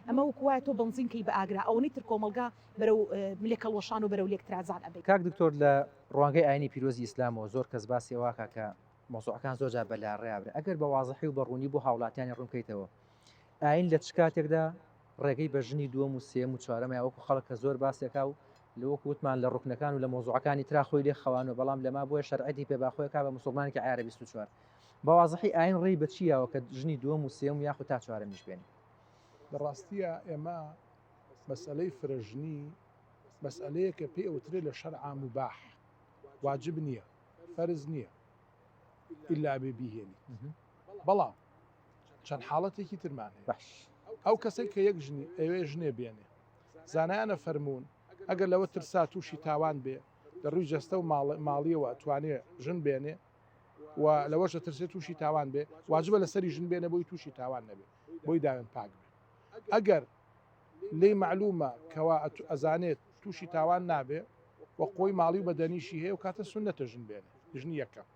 ئەمە وەکوایە تۆ بنزینکەی بە ئاگرا ئەوەی تر کۆمەلگا بەرەو ملێکەڵۆشان و بەرەو لێکترازان ئەبێ کاک دکتۆر لە ڕوانگەی ئاینی پیرۆزی ئیسلامەوە زۆر کەس باسی واکە کە مۆزوعەکان زۆرجار بەلاڕێابرێ ئەگەر بە وازەحی و بەڕوونی بۆ هاوڵاتیانی ڕوونکەیتەوە ئاین لە چ کاتێکدا ڕێگەی بە ژنی دووەم و سێم و چوارەمە وەکو خەڵک کە زۆر باسێکا و لەوەکو وتمان لە ڕوکنەکان و لە مۆزوعەکانی ترا خۆی لێ خەوانەوە بەڵام لەما بۆیە شەرعەتی پێباخۆیەکا بە موسڵمانێکی عیارە 24 بە وازەحی ئاین ڕێی بە چییەوە کە ژنی دووەم و سێم یاخود تا چوارەمیش بێنی بەڕاستیە ئێمە مەسئلەی فرەژنی مەسئلەیە کە پێ ئەوترێ لە شەرعا مباح واجب نییە فەرز نییە ئیلا بێ بیهێنی بەڵام چەند حاڵەتێکی ترمانێ باش ئەو کەسێک کە یەک ژنی ئەوێ ژنێ بێنێ زانایانە فەرمونون ئەگەر لەوە ترسا تووشی تاوان بێ دەڕووی جەستە و ماڵیەوە ئەتوانێ ژن بێنێ و لەوەشە ترسێت تووشی تاوان بێ واجبە لەسەری ژن بێنە بۆی تووشی تاوان نەبێ بۆی داوێن پاک بێ ئەگەر لێی معلومە کەوا ئەزانێت تووشی تاوان نابێ و قۆی ماڵی و بەدەنیشی هەیە و کاتە سونەتە ژن بێنێ ژنی یەکەم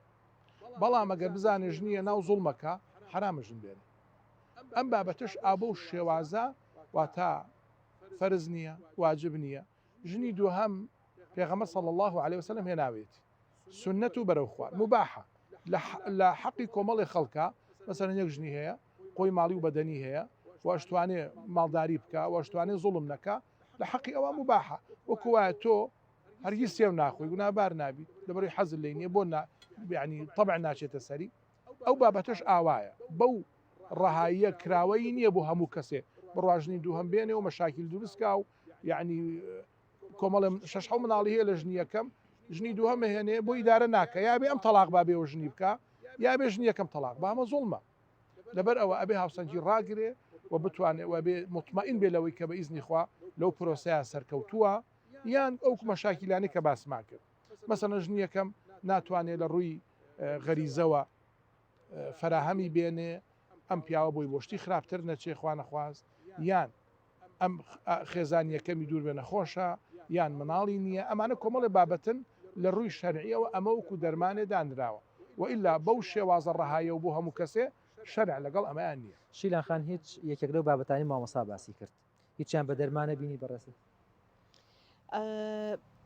بەڵام ئەگەر بزانێ ژنیە ناو زوڵمەکە حرامە ژن بێنێ ئەم بابەتش ئابە و شێوازە واتە فەرز نییە واجب نییە ژنی دووهەم پێغەمبەر صلی الله عليه وسلم هێناوێت سنەت و بەرەو خوار مباحە لە حەقی کۆمەڵی خەڵکە مەسەرەن یەک ژنی هەیە قۆی ماڵی و بەدەنی هەیە واشتوانێ ماڵداری بکە واشتوانێ زوڵم نەکە لە حەقی ئەوە مباحە وەکو وایە تۆ هەرگیز سێو ناخۆی گونابار نابیت لەبەرەوەی حەزت لێ نییە بۆ یعنی طبع ناچێتە سەری ئەو بابەتەش ئاوایە بەو ڕەهاییە کراوەی نییە بۆ هەموو کەسێ بڕواژنی دووهەم بێنێ و مەشاکیل دروستکە و یعنی کۆمەڵێ شەش حەو مناڵی هەیە لە ژنی یەکەم ژنی دووهەمە هێنێ بۆ ئیدارە ناکە یابێ ئەم تەلاق با بێەوە ژنی بکە یابێ ژنی یەکەم تەلاق با ئەمە زوڵمە لەبەر ئەوە ئەبێ هاوسەنگی ڕاگرێ و بتوانێت وە بێ مطمئین بێ لەوەی کە بە ئیزنی خوا لەو پرۆسەیە سەرکەوتووە یان ئەو مەشاکیلانی کە باسمان کرد مەسەلەن ژنی یەکەم ناتوانێت لە ڕووی غەریزەوە فەراهەمی بێنێ ئەم پیاوە بۆی بۆشتی خراپتر نەچێ خوا نەخواست یان ئەم خێزانی یەکەمی دوور بێ نەخۆشە یان مناڵی نییە ئەمانە کۆمەڵی بابەتن لە ڕووی شەرعیەوە ئەمە وەکو دەرمانێ دانراوە و ئللا بەو شێوازە ڕەهایە و بۆ هەموو کەسێ شەرع لەگەڵ ئەمەیان نییە. شیلان خان هیچ یەکێک لەو بابەتانی مامۆستا باسی کرد هیچیان بە دەرمانە بینی بەڕێست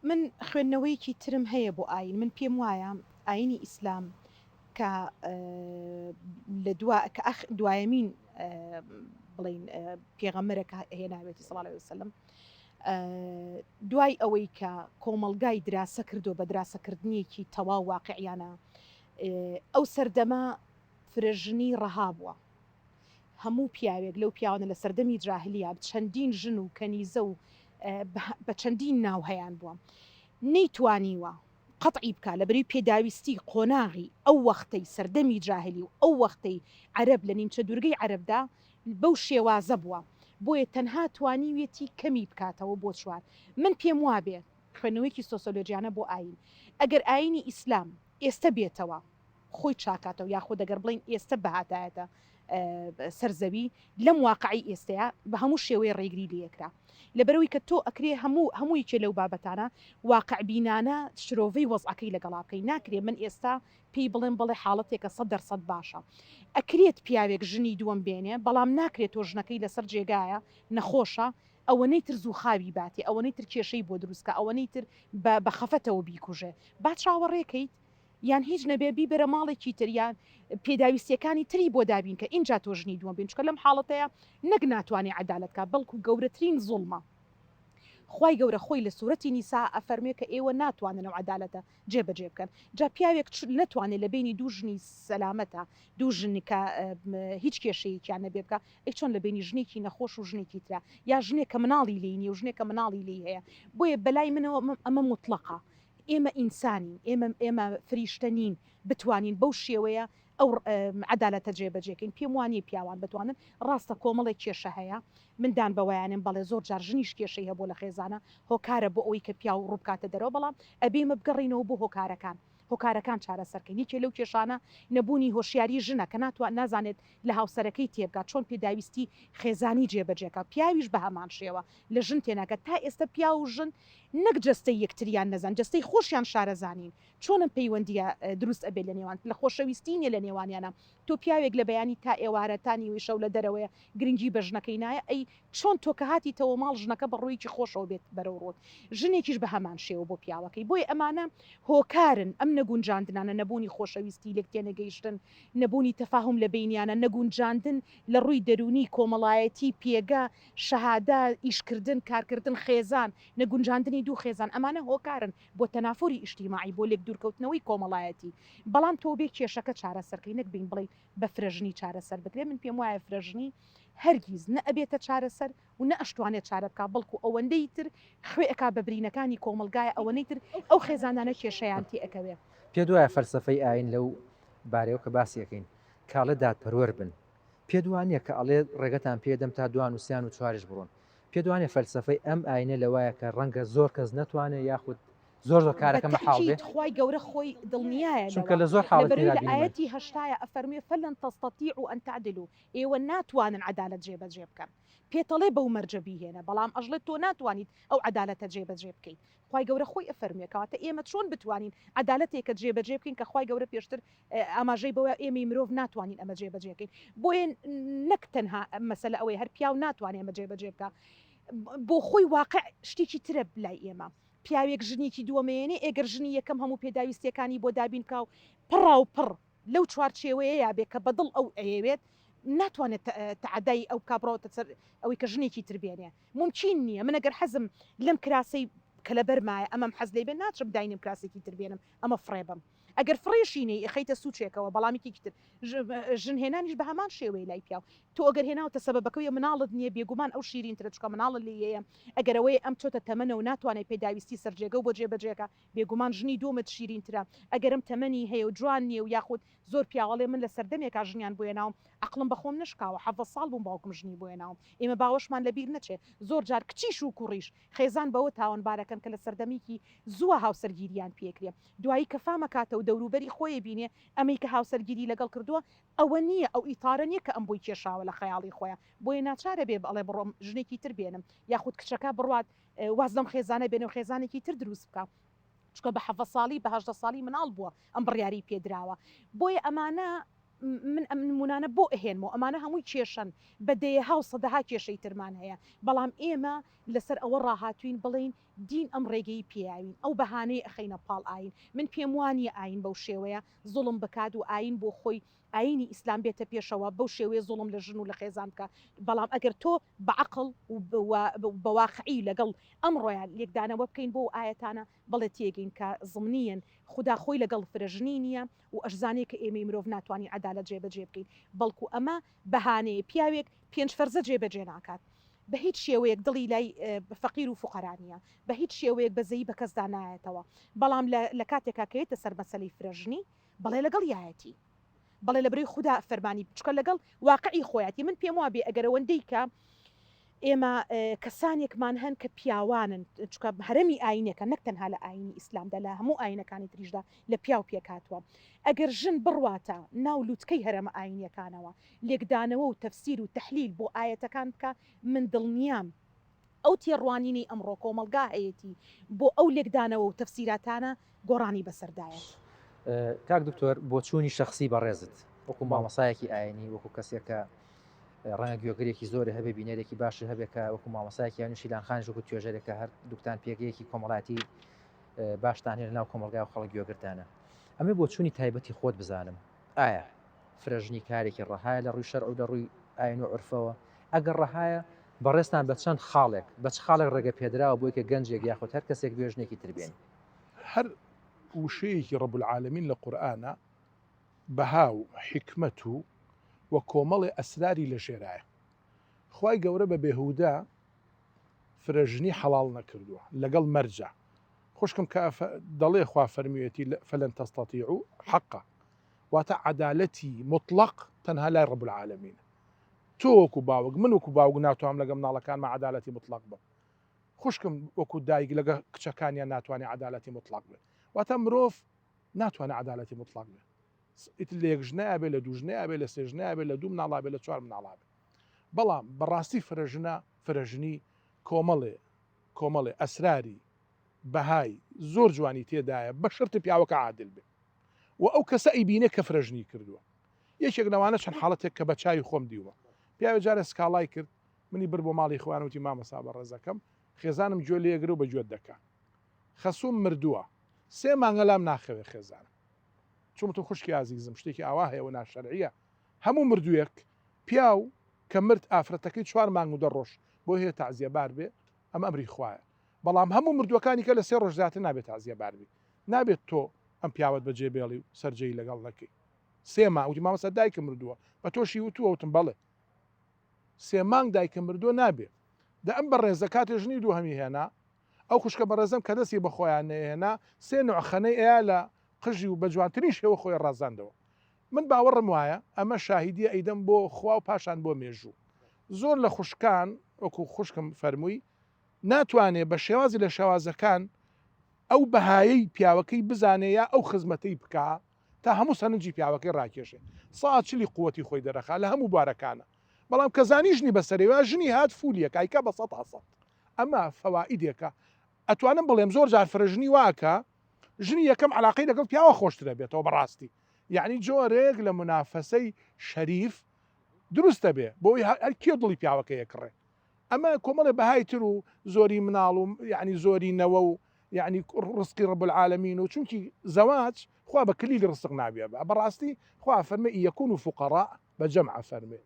من خوێندنەوەیکی ترم هەیە بۆ ئاین من پێم وایە ئاینی ئیسلام کە دوایەمین بڵین پێغەمبەرێک هێناوێتی صلی الله علیه وسلم دوای ئەوەی کە کۆمەلگای دراسە کردو بە دراسەکردنیەکی تەواو واقعیانە ئەو سەردەما فرەژنی ڕەها بووە هەموو پیاوێک لەو پیاوانە لە سەردەمی جاهلیە چەندین ژن و کەنیزە و بە چەندین ناو هەیان بووە نەیتوانیوە قەتعی بکە لەبەری پێداویستی قۆناغی ئەو وەختەی سەردەمی جاهلی و ئەو وەختەی عەرەب لە نیمچە دوورگەی عەرەبدا بەو شێوازە بووە بۆیە تەنها توانیوێتی کەمی بکاتەوە بۆ چوار من پێم وابێ خوێنەوەیکی سۆسیۆلۆژیانە بۆ ئاین ئەگەر ئاینی ئیسلام ئێستا بێتەوە خۆی چاکاتەوە یاخۆ دەگەر بڵین ئێستا بەهاتایەتە سەرزەوی لەم واقعی ئێستەیە بە هەموو شێوەیە ڕێگری لەکرا لەبەرەوەی کە تۆ ئەکرێ هەموویکێ لەو بابەتانە واقعبینانە شرۆڤەی وەزعەکەی لەگەڵاکەی ناکرێ من ئێستا پێی بڵێن بڵێ حاڵەتێکە 100% باشە ئەکرێت پیاوێک ژنی دووەم بێنێ بەڵام ناکرێت تۆ ژنەکەی لەسەر جێگایە نەخۆشە ئەوەنەی تر زوو خاوی باتی ئەوەنەی تر کێشەی بۆ دروستکە ئەوەنەی تر بە خەفەتەوە بیکوژێ با چاوەڕێکیت یان هیچ نەبێ بیبەرە ماڵێکی تریان پێداویستیەکانی تری بۆ دابین کە اینجا تۆژنی دووەم بین چکە لەم حاڵەتەیە نەک ناتوانێت عەدالەتکە بەڵکو گەورەترین زوڵمە خی گەورە خۆی لە سوورەتی نیسا ئەفەرمێ کە ئێوە ناتوانن ئەو عەدالەتە جێبەجێ بکەن جا پیاوێک ناتوانێت لە بینی دوو ژنی سەلامەتە دوو ژنیکە هیچ کێشەیەکیان نەبێ بکە ئەی چۆن لە بینی ژنێکی نەخۆش و ژنێکی ترا یا ژنێکە مناڵی لێنی و ژنێکە مناڵی لی هەیە بۆیە بەلای منەوە ئەمە مطلقە ئێمە ئینسانین ئێمە فریشتە نین بتوانین بەو شێوەیە ئەو عەدالەتە جێبەجێکەین پێم وانیە پیاوان بتوانن ڕاستە کۆمەڵێک کێشە هەیە مندان بەوایانم بەڵێ زۆر جار ژنیش کێشەی هەبوو لە خێزانە هۆکارە بۆ ئەوەی کە پیا و ڕووبکاتە دەرەوە بەڵام ئەبێمە بگەڕینەوە بۆ هۆکارەکان چارەسەرکەین یەکێ لەو کێشانە نەبوونی هۆشیاری ژنە کە ناتوان نازانێت لە هاوسەرەکەی تێبگات چۆن پێداویستی خێزانی جێبەجێکە پیاویش بە هەمان شێوە لە ژن تێناکە تا ئێستا پیا و ژن نەک جستەی یەکتریان نەزان جستەی خۆشیان شارەزانین چۆنم پەیوەندیە دروست ئەبێ لە نێوان لە خۆشەویستینە لە نێوانیانە تۆ پیاوێک لە بەیانی تا ئێوارەتانی وی شەو لە دەرەوەیە گرنگی بە ژنەکەی نایە ئەی چۆن تۆ کە هاتیتەوە ماڵ ژنەکە بە ڕوویکی خۆشەوە بێت بەرەو ڕۆت ژنێکیش بە هەمان شێوە بۆ پیاوەکەی بۆی ئەمانە هۆکارن ئەم نەگونجاندنانە نەبوونی خۆشەویستی لەک تێنەگەیشتن نەبوونی تەفاهم لە بینیانە نەگونجاندن لە ڕووی دەرونی کۆمەڵایەتی پێگا شەهادا ئیشکردن کارکردن خێزان نەگونجاندنی دوو خێزان ئەمانە هۆکارن بۆ تەنافۆری ئیشتیماعی بۆ لێک دوورکەوتنەوەی کۆمەڵایەتی بەڵام تۆ بێ کێشەکە چارەسەرکەی نەک بین بڵێ بە فرەژنی چارەسەر بکرێ من پێم وایە فرەژنی هەرگیز نە ئەبێتە چارەسەر و نە ئەشتوانێت چارە بکە بەڵکو ئەوەندەی تر خوێەکە بە برینەکانی کۆمەلگایە ئەوەنەی تر ئەو خێزانانە کێشەیان تێ ئەەکەوێ پێ دوایە فەلسەفەی ئاین لەو بارەیەوە کە باسیەکەین کاڵە دادپەروەر بن پێ دوانیە کە ئەڵێ ڕێگەتان پێدەم تا دوان و سیان و چوارش بڕۆن پێ دوانێ فەلسفەی ئەم ئاینە لەوایە کە ڕەنگە زۆر کەس ناتوانێت یاخود زۆر کارەکەمە حاڵ بێت خی گەورە خۆی دڵنیایە چونکە لە زۆر حاڵەتی ئاەتی هەشتایە ئەفەرمێ فەلەن تەستەتیع ئەن تعدلوا ئێوە ناتوانن عدالەت جێبەجێ بکەن پێتەڵێ بەو مەرجە بیهێنە بەڵام ئەژڵێت تۆ ناتوانیت ئەو عدالەتە جێبەجێ بکەیت خی گەورە خۆی ئەفەرمێکەوەتە ئێمە چۆن بتوانین عدالەتێکە جێبەجێ بکەین کە خی گەورە پێشتر ئاماژەی بەوە ئێمە مرۆڤ ناتوانین ئەمە جێبەجێکەین بۆیە نەک تەنها مەسەلە ئەوەی هەر پیاو ناتوانێت ئەمە جێبەجێ بکە بۆ خۆی واقع شتێکی ترە بلای ئێمە پیاوێک ژنێکی دووەمێنێ ئێگەر ژنی یەکەم هەموو پێداویستیەکانی بۆ دابین کاو پڕا و پڕ لەو چوارچێوەیە یا بێ کە بەدڵ ئەو ئەیەوێت ناتوانێت تعدای ئەو کابڕەوەتە سەر ئەوەی کە ژنێکی تربێنێ ممکن نییە من ئەگەر حەزم لەم کراسی کە لە بەرمایە ئەمەم حەز لێ بێ ناچم داینم کراسێکی تربێنم ئەمە فڕێبم ئەگەر فڕێشینەی خەیتە سوچێکەوە بەڵامێکی تر ژن هێنانیش بە هەمان شێوەیە لای پیاو تۆ ئەگەر هێناوتە سەبەبەکەی مناڵت نییە بێگومان ئەو شیرین ترە چکە مناڵت لێیە ئەگەرەوەی ئەم چۆتە تەمەنە و ناتوانێت پێداویستی سەررجێگە و بۆ جێبەجێکە بێگومان ژنی دومت شیرین ترە ئەگەرم تەمەنی هەیە و جوان نییە و یاخود زۆر پیاوەڵێ من لە سەردەمێکا ژنیان بۆیە ناوم عقلم بەخۆم نشکاوە حەڤە ساڵ بووم باوکم ژنی بۆیە ناوم ئێمە باوەشمان لەبیر نەچێت زۆر جار کچیش و کوڕیش خێزان بەوە تاوانبارەکەن کە لە سەردەمێکی زووە هاوسەرگیریان پێکرێ دوایی کە فامەکاتە و دەوروبەری خۆی بینێ ئەمەی کە هاوسەرگیری لەگەڵ کردووە ئەوە نییە ئەو ئیتارە نییە کە ئەم بۆی کێشاوە لە خەیاڵی خۆیان بۆیە ناچارە بێ بەڵێ بڕۆم ژنێکی تر بێنم یاخود کچەکە بڕات واز لەم خێزانە بێنە و خێزانێکی تر دروست بکە چکە بە 7 ساڵی بە 8 ساڵی مناڵ بووە ئەم بڕیاری پێدراوە بۆیە ئەمانە من نمونانە بۆ ئەهێنمەوە ئەمانە هەمووی کێشن بەدەیە هاو سەدەها کێشەی ترمان هەیە بەڵام ئێمە لەسەر ئەوە ڕاهاتوین بڵین دین ئەم ڕێگەی پێیاوین ئەو بەهانەی ئەخینە پاڵ ئاین من پێم وانیە ئاین بەو شێوەیە زوڵم بکات و ئاین بۆ خۆی ئاینی ئیسلام بێتە پێشەوە بەو شێوەیە زوڵم لە ژن و لە خێزان بکە بەڵام ئەگەر تۆ بەعقل و بەواقعی لەگەڵ ئەمڕۆیان لێکدانەوە بکەین بۆ ئاەتانە بەڵێ تێگەین کە زمنیەن خدا خۆی لەگەڵ فرەژنی نییە و ئەشزانێک کە ئێمەی مرۆڤ ناتوانانی عدالەت جێبەجێ بکەین بەڵکو ئەمە بەهانەیە پیاوێک 5 فەرزە جێبەجێ ناکات بە هیچ شێوەیەک دڵی لای فەقیر و فقرانیە بە هیچ شێوەیەک بەزەی بە کەسدا نایەتەوە بەڵام لە کاتێکا کەوێتە سەر مەسەلەی فرەژنی بەڵێ لەگەڵ یایەتی بەڵێ لە بڕی خوددا فەرمانی بچکە لەگەڵ واقعی خۆیەتی من پێم وابێ ئەگەرەوەندەی کە ئێمە کەسانێکمان هەن کە پیاوانن چکە هەرمی ئاینەکە نەک تەنها لە ئاینی ئیسلامدا لە هەموو ئاینەکانی تریشدا لە پیاو پێکاتوە ئەگەر ژن بڕواتە ناو لووتکەی هەرەمە ئاینیەکانەوە لێکدانەوە و تەفسیر و تەحلیل بۆ ئاەتەکان بکە من دڵنیام ئەو تێڕوانینەی ئەمڕۆ کۆمەلگا هەیەی بۆ ئەو لێکدانەوە و تەفسیراتانە گۆڕانی بەسەردایە کاک دکتۆر بۆ چوونی شخصی بەڕێزت وەکو مامەسایەکی ئاینی وەکو کەسێکە ڕەنگە گوێگرێکی زۆری هەبێ بینەرێکی باشی هەبێکە وەکو مامەسایەکی یانوشی لانخانش وەکو توێژەرێکە هەر دوکتان پێگەیەکی کۆمەڵاتی باشتان هێن لەناو کۆمەلگای و خەڵک گوێگرتانە ئەمە بۆ چوونی تایبەتی خۆت بزانم ئایا فرەژنی کارێکی ڕەهایە لە ڕووی شەرع و لە ڕووی ئاین و عورفەوە ئەگەر ڕەهایە بەڕێستان بە چەند خاڵێک بە چ خاڵێک ڕێگە پێدراوە بۆی کە گەنجێک یاخود هەر کەسێک بێژنێکی تربێن هەر وشەیەکی ڕەب العالەمین لە قورئانە بەهاو حکمت و کۆمەڵی ئەسراری لە ژێرایە خوای گەورە بە بێهودا فرەژنی حەڵاڵ نەکردووە لەگەڵ مەرجە خوشکم کە دەڵێ خوا فەرمیێتی فەلەن تەستەتیعوا حەقا واتە عەدالەتی مطلق تەنها لای ڕەب العالەمین تۆ وەکو باوک من وەکو باوک ناتوانم لەگەڵ مناڵەکانمە عەدالەتی مطلق بم خوشکم وەکو دایک لەگە کچەکانیان ناتوانێت عەدالەتی مطلق بێت واتە مرۆڤ ناتوانێت عەدالەتی مطلق بێت لە یەک ژنەیە بێ لە دوو ژنەیە بێ لە سێ ژنەیە بێ لە دوو مناڵا بێ لە 4 مناڵا بێ بەڵام بەڕاستی فرەژنی کۆمەڵێ ئەسراری بەهای زۆر جوانی تێدایە بە شەرتی پیاوەکە عادل بێ و ئەو کەسە ئەیبینێ کە فرەژنی کردووە یەکێک لەوانە چەند حاڵەتێک کە بە چاوی خۆم دیوە پیاوە جارە سکاڵای کرد منی بر بۆ ماڵی خوانوتی مامەسا بە ڕێزەکەم خێزانم گوێ لێگرە و بە گوێت دەکا خەسووم مردووە 3 مانگە لام ناخەوێ خێزانم چۆمتە خوشکی ئازیزم شتێکی ئاوا هەیەەوە ناشەرعیە هەموو مردوویەک پیاو کە مرد ئافرەتەکەی 4 مانگ و 10 ڕۆژ بۆ هەیە تەعزیەبار بێ ئەم ئەمری خوایە بەڵام هەموو مردووەکانی کە لە 3 ڕۆژ زیاتر نابێت تەعزیەبار بێ نابێت تۆ ئەم پیاوەت بەجێبێڵی و سەررجەی لەگەڵ نەکەی 3 مانگ وتی مامەستا دایکم مردووە بە تۆشی وتووەوتم بەڵێ 3 مانگ دایکم مردووە نابێت دا ئەم بەڕێزە کاتێ ژنی دوو هەمی هێنا ئەو خوشکە بەڕێزم کە دەستی بە خۆیان نەهێنا 3 نوعخەنەی ئەیە لە قژی و بە جوانترین شێوە خۆی ڕازاندەوە من باوەڕم وایە ئەمە شاهیدیە ئەیدەم بۆ خوا و پاشان بۆ مێژوو زۆر لە خوشکان وەکو خوشکم فەرمووی ناتوانێت بە شێوازی لە شێوازەکان ئەو بەهایی پیاوەکەی بزانێ یا ئەو خزمەتەی بکە تا هەموو سەرنجی پیاوەکەی ڕاکێشێ ساعت چلی قووەتی خۆی دەرەخا لە هەموو بارەکانە بەڵام کەزانی ژنی بەسەرێوە ژنی هات فولیەکە ئایکە بە 100 ئەمە فەوائیدێکە ئەتوانم بڵێم زۆر جار فرەژنی واکە ژنی یەکەم علاقەی لەگەڵ پیاوە خۆشترە بێتەوە بەڕاستی یعنی جۆرێک لە منافەسەی شەریف دروستە بێ بۆی هەر کێ دڵی پیاوەکە یەکڕێ ئەمە کۆمەڵێ بەهایتر و زۆری مناڵ و یعنی زۆری نەوە و یعنی ڕزقی ڕب العالمین و چونکی زەواج خوا بە کلیل ڕزق نابێ بەڕاستی خوا فەرمێ یەکون و فقەڕا بە جەمع فەرمێ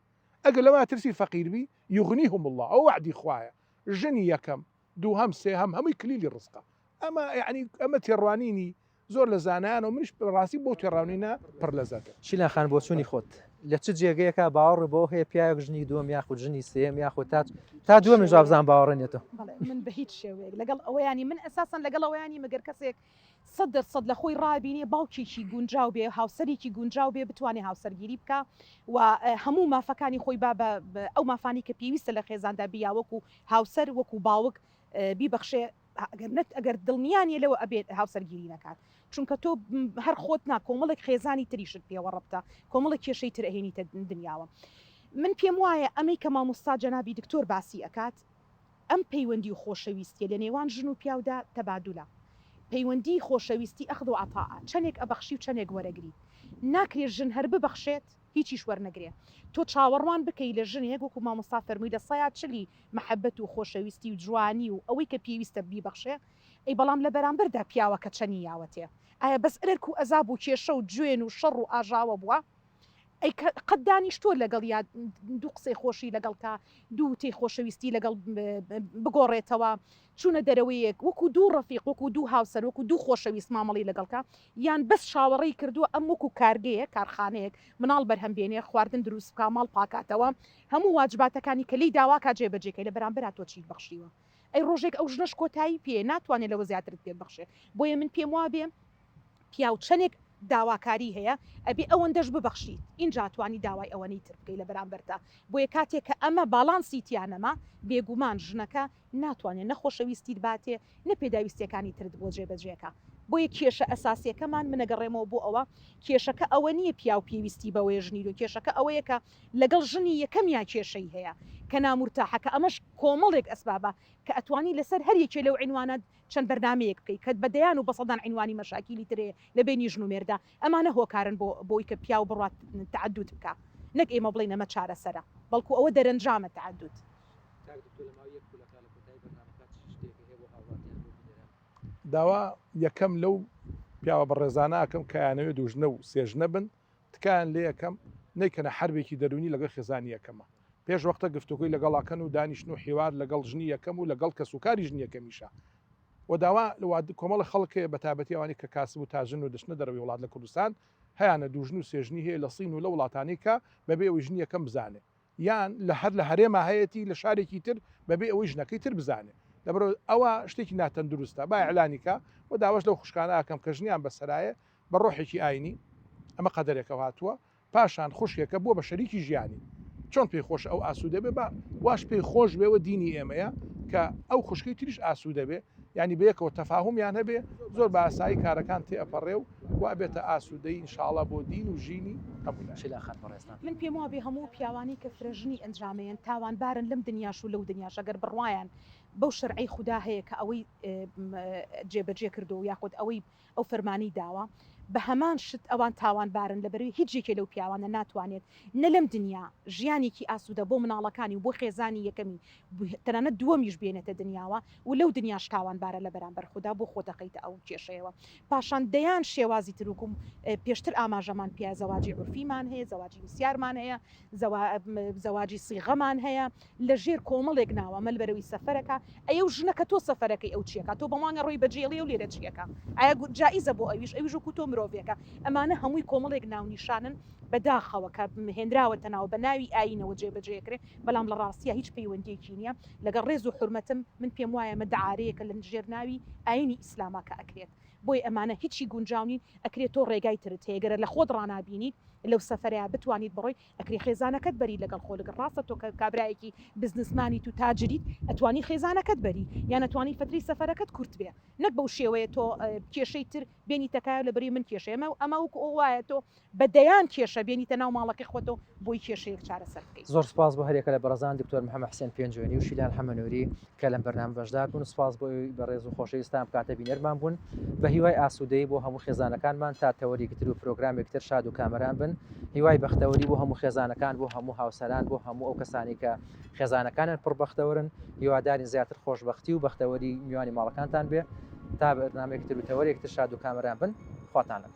ئەگەر لەوە ترسی فەقیربی یغنیهم الله ئەو وعدی خوایە ژنی یەکەم دووهەم سێهەم هەمووی کلیلی ڕزقە ئەمە یعنی ئەمە تێڕوانینی زۆر لە زانایان و منش ڕاستی بۆ تێڕاونینە پڕ لەزەکە شیلان خان بۆ چوونی خۆت لە چ جێگەیەکە باوەڕ بۆ هەیە پیاوێک ژنی دووەم یاخود ژنی سێم یاخود تا دووەمی ژابزان باوەڕێنێتەوە من بە هیچ شێوەیەک لەگەڵ ئەوەیانی من ئەساسن لەگەڵ ئەوەیانی مەگەر کەسێک 100% لە خۆی ڕابینێ باوکێکی گونجاو بێ هاوسەرێکی گونجاو بێ بتوانێت هاوسەرگیری بکە و هەموو مافەکانی خۆی با ئەو مافانی کە پێویستە لە خێزاندا بیا وەکو هاوسەر وەکو باوک بیبەخشێ ئەگەر دڵنیانیە لەوە ئەبێت هاوسەرگیری نەکات چونکە تۆ هەر خۆت نا کۆمەڵێک خێزانی تریشت پێوە ڕەبتە کۆمەڵێک کێشەی تر ئەهێنیتە دنیاوە من پێم وایە ئەمەی کە مامۆستا جەنابی دکتۆر باسی ئەکات ئەم پەیوەندی و خۆشەویستیە لە نێوان ژن و پیاودا تەبادولە پەیوەندی خۆشەویستی ئەخذ و عەتاء چەندێک ئەبەخشی و چەندێک وەرەگری ناکرێت ژن هەر ببەخشێت هیچیش وەرنەگرێ تۆ چاوەڕوان بکەی لە ژنێک وەکو مامۆستا فەرمووی لە سەیاد چلی مەحەبەت و خۆشەویستی و جوانی و ئەوەی کە پێویستە بیبەخشێ ئەی بەڵام لە بەرامبەردا پیاوەکە چەنی یاوەتێ ئایا بەس ئەرک و ئەزاب و کێشە و گوێن و شەڕ و ئاژاوە بووە ئەی قەت دانیشتۆ لەگەڵ یا دوو قسەی خۆشی لەگەڵ کا دوو تێی خۆشەویستی لەگەڵ بگۆڕێتەوە چوونە دەرەوەیەک وەکو دوو ڕەفیق وەکو دوو هاوسەر وەکو دوو خۆشەویست مامەڵی لەگەڵکە یان بەس شاوەڕێی کردووە ئەم وەکو کارگەیە کارخانەیەک مناڵ بەرهەمبێنێ خواردن دروست بکە ماڵ پاکاتەوە هەموو واجباتەکانی کە لی داواکە جێبەجێکەی لە بەرامبەر تۆ چیت بەخشیوە ئەی ڕۆژێک ئەو ژنەش کۆتایی پێ ناتوانێت لەوە زیاترت پێ بەخشێ بۆیە من پێم وا بێ پیاو چەندێک داواکاری هەیە ئەبێ ئەوەندەش ببەخشیت اینجا توانی داوای ئەوەنەی تر بکەی لە بەرامبەرتا بۆیە کاتێک کە ئەمە باڵانسی تیانەما بێگومان ژنەکە ناتوانێت نەخۆشەویستیت باتێ نەپێداویستیەکانی ترت بۆ جێبەجێەکە بۆیە کێشە ئەساسیەکەمان منەگەڕێمەوە بۆ ئەوە کێشەکە ئەوە نییە پیاو پێویستی بەوەی ژنی و کێشەکە ئەوەیە کە لەگەڵ ژنی یەکەمیان کێشەی هەیە کە نامورتاحەکە ئەمەش کۆمەڵێک ئەسبابە کە ئەتوانی لەسەر هەر یەکێ لەو عنوانات چەند بەرنامەیەک بکەیت کە بەدەیان و بەسەدان عنوانی مەشاکیلی ترێ لە بینی ژن و مێردا ئەمانە هۆکارن بۆی کە پیاو بڕات تعدود بکە نەک ئێمە بڵێن ئەمە چارەسەرە بەڵکو ئەوە دەرەنجامە تعدود داوا یەکەم لەو پیاوە بەڕێزانەکەم کەیانەوێ دوژنە و سێژنە بن تکایان لێ یەکەم نەیکەنە حربێکی دەرونی لەگەڵ خێزانی یەکەمە پێش وەختە گفتوگوی لەگەڵاکەن و دانیشتن و حیوار لەگەڵ ژنی یەکەم و لەگەڵ کەسوکاری ژنی یەکەمیشە و داوا کۆمەڵی خەڵکێ بە تایبەتی ئەوانی کە کاسب و تاژن و دەچنە دەرەوەی وڵات لە کوردستان هەیانە دوژن و سێژنی هەیە لە سین و لە وڵاتانی کە بەبێ ئەوەی ژنی یەکەم بزانێ یان لە هەرێمە هەیەی لە شارێکی تر بەبێ ئەوەی ژنەکەی تر بزانێ لەبەر ئەوە شتێکی ناتەندروستە با ئەعلانیکە و داواش لەو خوشکانە ئەکەم کە ژنیان بەسەرایە بە ڕۆحێکی ئاینی ئەمە قەدەرێکە هاتووە پاشان خوشکێکە بووە بە شەریکی ژیانی چۆن پێی خۆش ئەو ئاسوودە بێ بە واش پێی خۆش بێەوە دینی ئێمەیە کە ئەو خوشکی تریش ئاسوودە بێ ینی بەیەکەوە تەفاهمیان هەبێ زۆر بە ئاسایی کارەکان تێ ئەپەڕێ و وا بێتە ئاسوودەی ئینشاڵڵا بۆ دین و ژینی من پێم وابێ هەموو پیاوانی کە فرەژنی ئەنجامەیەن تاوانبارن لەم دنیاش و لەو دنیاش ئەگەر بڕوایان بەو شەرعی خوددا هەیە کە ئەوەی جێبەجێ کردو و یاخود ئەوەی ئەو فەرمانی داوە بە هەمان شت ئەوان تاوانبارن لەبەروی هیچێکێ لەو پیاوانە ناتوانێت نە لەم دنیا ژیانێکی ئاسوودە بۆ مناڵەکانی و بۆ خێزانی یەکەمی تەنانەت دووەمیش بێنێتە دنیاوە و لەو دنیاش تاوانبارە لە بەرامبەر خوددا بۆ خۆ دەقەیتە ئەو کێشەیەوە پاشان دەیان شێوازی تروکم پێشتر ئاماژەمان پیا زەواجی عورفیمان هەیە زەواجی وسیارمان هەیە زەواجی سیغەمان هەیە لە ژێر کۆمەڵێک ناوە مەلبەرەوەی سەفەرەکە ئەو ژنەکە تۆ سەفەرەکەی ئەو چیەکە تۆ بەمانگە ڕۆی بەجێڵی و لێرە چیەکە ئایا جائیزە بۆ ئەویش وەکو تۆ مرۆڤێکە ئەمانە هەمووی کۆمەڵێک ناونیشانن بەداخەوە کە هێنراوەتە ناو بە ناوی ئاینەوە جێبەجێکرێ بەڵام لە ڕاستیە هیچ پەیوەندیەکی نییە لەگەڵ ڕێز و حرمەتم من پێم وایە مەدعارەیەکە لە ژێر ناوی ئاینی ئیسلاماکە ئەکرێت بۆی ئەمانە هیچی گونجاونین ئەکرێت تۆ ڕێگای ترت هەیەگەرە لە خۆت ڕنابینیت لەو سەفەرەیە بتوانیت بڕۆی ئەکری خێزانەکەت بەری لەگەڵ خۆ لەگەڵ ڕاستە تۆ کە کابرایەکی بزنسمانی تو تاجریت ئەتوانی خێزانەکەت بەری یان ئەتوانی فتری سەفەرەکەت کورت بێ نەک بەو شێوەیە تۆ کێشەی تر بینی تەکایە لە بەری من کێشەیەمە ئەمە وەکو ئەو وایە تۆ بەدەیان کێشە بێنیتە ناو ماڵەکەی خۆتۆ بۆی کێشەیەک چارەسەر بکەیت. زۆر سپاس بۆ هەرێکە لە بەڕزان دکتۆر محەممەد حسێن پێنجوێنی و شیلان حەمەنووری کە لەم بەرنامە بەشدار بوون سپاس بۆی بەڕێز و خۆشەویستان کاتە بینەرمان بوون بە هیوای ئاسوودەی بۆ هەموو خێزانەکانمان تا تەوەریکتر و پرۆگرامێکتر شاد و کامەران بن هیوای بەختەوەری بۆ هەموو خێزانەکان بۆ هەموو هاوسەران بۆ هەموو ئەو کەسانی کە خێزانەکانن پڕبەختەوەرن هیوادارین زیاتر خۆشببختی و بەختەوەری میوانی ماڵەکانتان بێ تا بەرنامێکتر و تەوەرێکتر شاد و کامەران بن خواتان لەم.